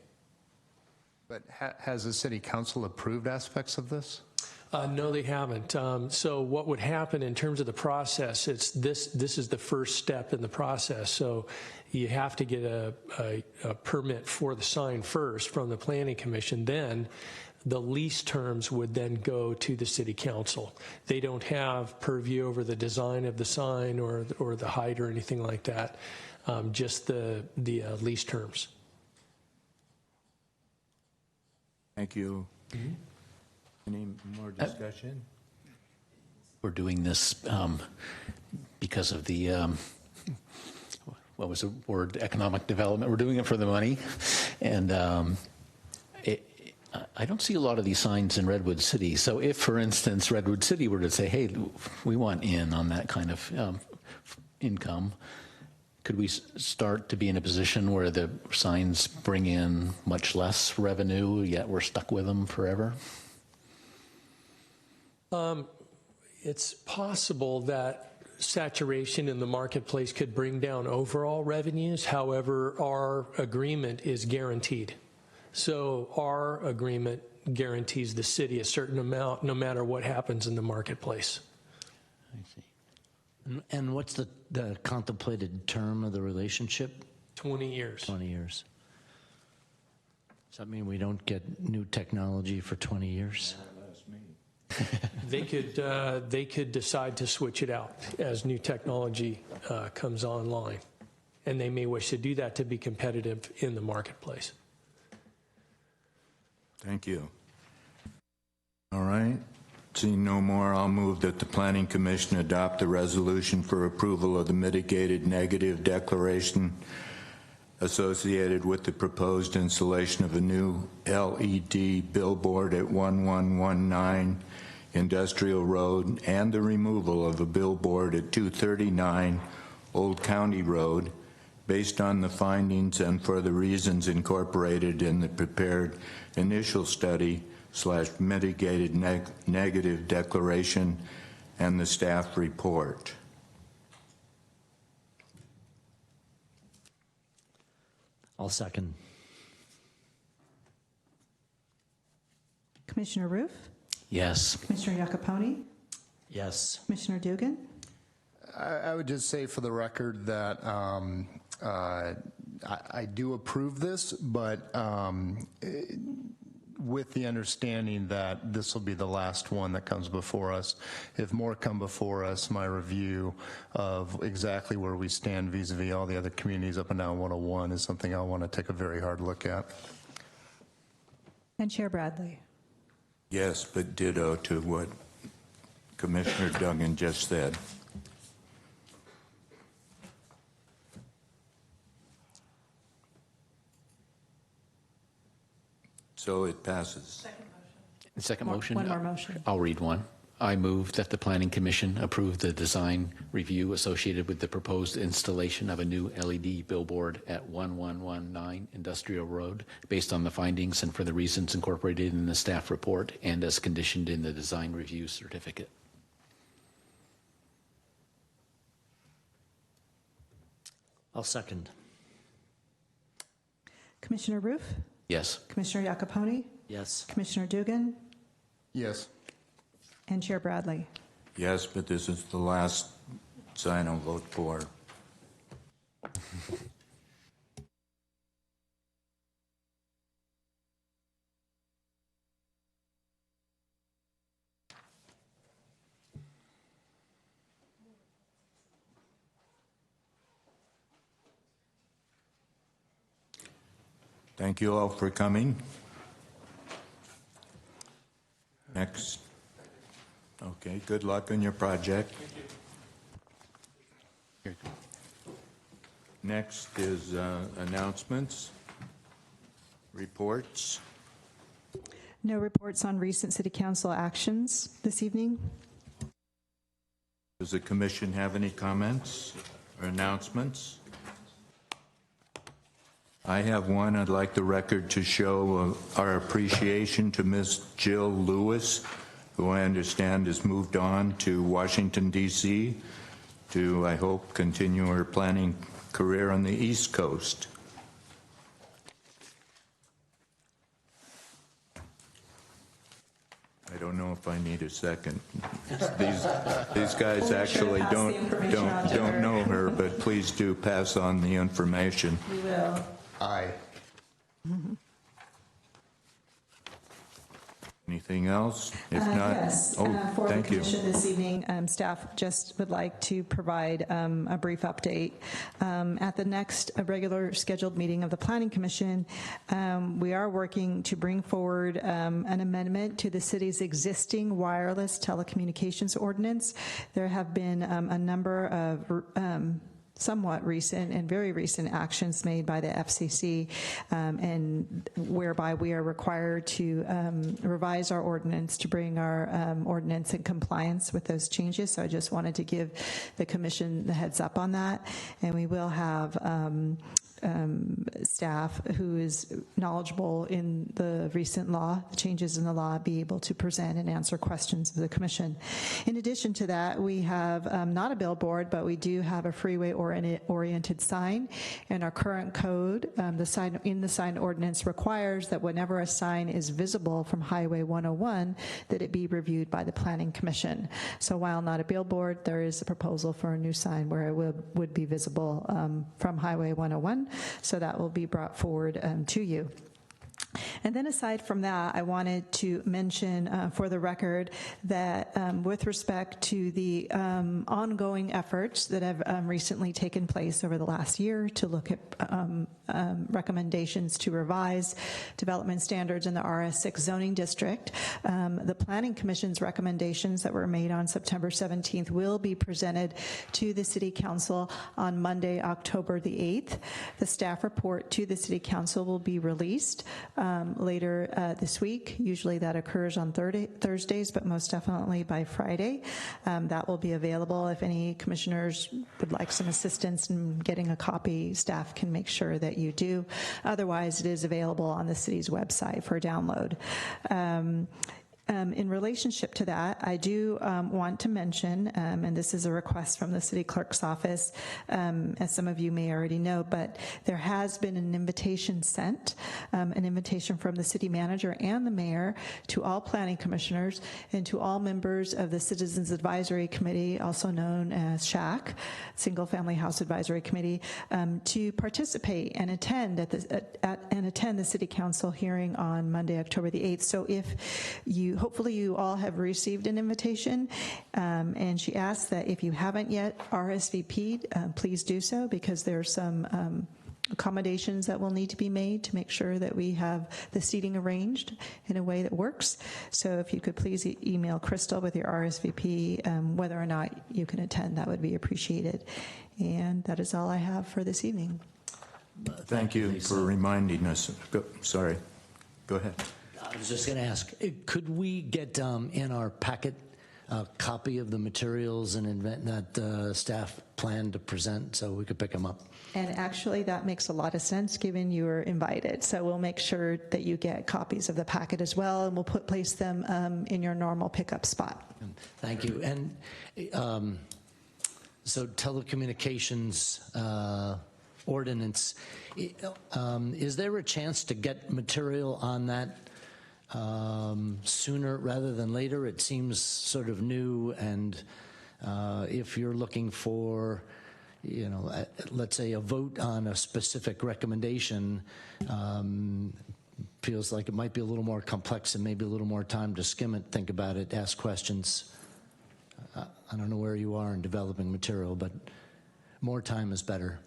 But has the city council approved aspects of this? No, they haven't. So what would happen in terms of the process, this is the first step in the process. So you have to get a permit for the sign first from the Planning Commission. Then the lease terms would then go to the city council. They don't have purview over the design of the sign or the height or anything like that, just the lease terms. Thank you. Any more discussion? We're doing this because of the, what was the word, economic development. We're doing it for the money. And I don't see a lot of these signs in Redwood City. So if, for instance, Redwood City were to say, hey, we want in on that kind of income, could we start to be in a position where the signs bring in much less revenue, yet we're stuck with them forever? It's possible that saturation in the marketplace could bring down overall revenues. However, our agreement is guaranteed. So our agreement guarantees the city a certain amount no matter what happens in the marketplace. I see. And what's the contemplated term of the relationship? 20 years. 20 years. Does that mean we don't get new technology for 20 years? They could decide to switch it out as new technology comes online, and they may wish to do that to be competitive in the marketplace. Thank you. All right. Seeing no more, I'll move that the Planning Commission adopt the resolution for approval of the mitigated negative declaration associated with the proposed installation of a new LED billboard at 1119 Industrial Road and the removal of a billboard at 239 Old County Road based on the findings and for the reasons incorporated in the prepared initial study / mitigated negative declaration and the staff report. I'll second. Commissioner Roof? Yes. Commissioner Iacopone? Yes. Commissioner Dugan? I would just say for the record that I do approve this, but with the understanding that this will be the last one that comes before us. If more come before us, my review of exactly where we stand vis-a-vis all the other communities up and down 101 is something I want to take a very hard look at. And Chair Bradley? Yes, but ditto to what Commissioner Duggan just said. So it passes. Second motion? One more motion. I'll read one. I move that the Planning Commission approve the design review associated with the proposed installation of a new LED billboard at 1119 Industrial Road based on the findings and for the reasons incorporated in the staff report and as conditioned in the design review certificate. I'll second. Commissioner Roof? Yes. Commissioner Iacopone? Yes. Commissioner Dugan? Yes. And Chair Bradley? Yes, but this is the last sign I'll vote for. Thank you all for coming. Next. Okay, good luck on your project. Next is announcements, reports. No reports on recent City Council actions this evening. Does the commission have any comments or announcements? I have one. I'd like the record to show our appreciation to Ms. Jill Lewis, who I understand has moved on to Washington, D.C. to, I hope, continue her planning career on the East Coast. I don't know if I need a second. These guys actually don't know her, but please do pass on the information. We will. Aye. Anything else? If not, Yes, oh, for the thank you. commission this evening, staff just would like to provide a brief update. At the next regular scheduled meeting of the Planning Commission, we are working to bring forward an amendment to the city's existing wireless telecommunications ordinance. There have been a number of somewhat recent and very recent actions made by the FCC, and whereby we are required to revise our ordinance to bring our ordinance in compliance with those changes. So I just wanted to give the commission the heads up on that, and we will have staff who is knowledgeable in the recent law, the changes in the law, be able to present and answer questions of the commission. In addition to that, we have not a billboard, but we do have a freeway-oriented sign, and our current code, the sign ordinance requires that whenever a sign is visible from Highway 101, that it be reviewed by the Planning Commission. So while not a billboard, there is a proposal for a new sign where it would be visible from Highway 101. So that will be brought forward to you. And then aside from that, I wanted to mention for the record that with respect to the ongoing efforts that have recently taken place over the last year to look at recommendations to revise development standards in the RS6 zoning district, the Planning Commission's recommendations that were made on September 17th will be presented to the City Council on Monday, October the 8th. The staff report to the City Council will be released later this week. Usually that occurs on Thursdays, but most definitely by Friday. That will be available. If any commissioners would like some assistance in getting a copy, staff can make sure that you do. Otherwise, it is available on the city's website for download. In relationship to that, I do want to mention, and this is a request from the city clerk's office, as some of you may already know, but there has been an invitation sent, an invitation from the city manager and the mayor to all planning commissioners and to all members of the Citizens Advisory Committee, also known as SHAC, Single Family House Advisory Committee, to participate and attend the city council hearing on Monday, October the 8th. So hopefully you all have received an invitation, and she asks that if you haven't yet RSVP'd, please do so, because there are some accommodations that will need to be made to make sure that we have the seating arranged in a way that works. So if you could please email Crystal with your RSVP, whether or not you can attend, that would be appreciated. And that is all I have for this evening. Thank you for reminding us. Sorry, go ahead. I was just going to ask, could we get in our packet a copy of the materials and event that staff planned to present so we could pick them up? And actually, that makes a lot of sense given you were invited. So we'll make sure that you get copies of the packet as well, and we'll place them in your normal pickup spot. Thank you. And so telecommunications ordinance, is there a chance to get material on that sooner rather than later? It seems sort of new, and if you're looking for, let's say a vote on a specific recommendation, feels like it might be a little more complex and maybe a little more time to skim it, think about it, ask questions. I don't know where you are in developing material, but more time is better.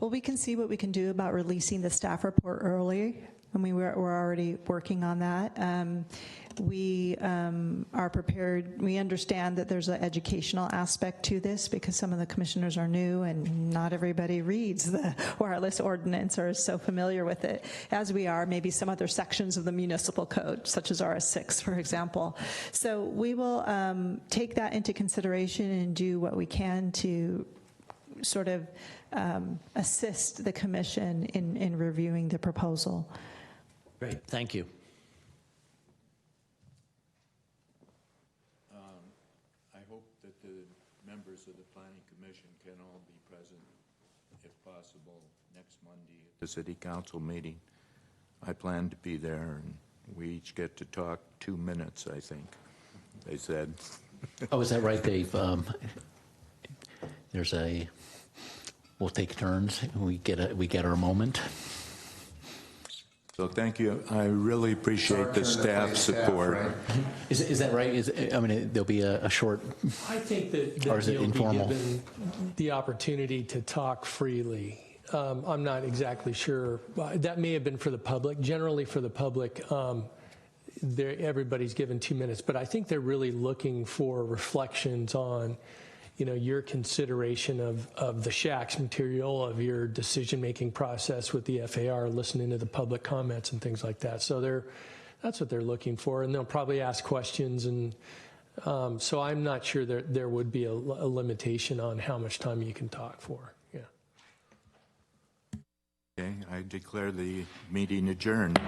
Well, we can see what we can do about releasing the staff report early. I mean, we're already working on that. We are prepared. We understand that there's an educational aspect to this because some of the commissioners are new and not everybody reads the wireless ordinance or is so familiar with it as we are, maybe some other sections of the municipal code, such as RS6, for example. So we will take that into consideration and do what we can to sort of assist the commission in reviewing the proposal. Great, thank you. I hope that the members of the Planning Commission can all be present, if possible, next Monday at the City Council meeting. I plan to be there, and we each get to talk 2 minutes, I think, they said. Oh, is that right, Dave? We'll take turns. We get our moment. So thank you. I really appreciate the staff support. Is that right? I mean, there'll be a short. I think that Or is it you'll informal? be given the opportunity to talk freely. I'm not exactly sure. That may have been for the public. Generally, for the public, everybody's given 2 minutes. But I think they're really looking for reflections on, your consideration of the SHACS material, of your decision-making process with the FAR, listening to the public comments and things like that. So that's what they're looking for, and they'll probably ask questions. And so I'm not sure there would be a limitation on how much time you can talk for. Yeah. Okay, I declare the meeting adjourned.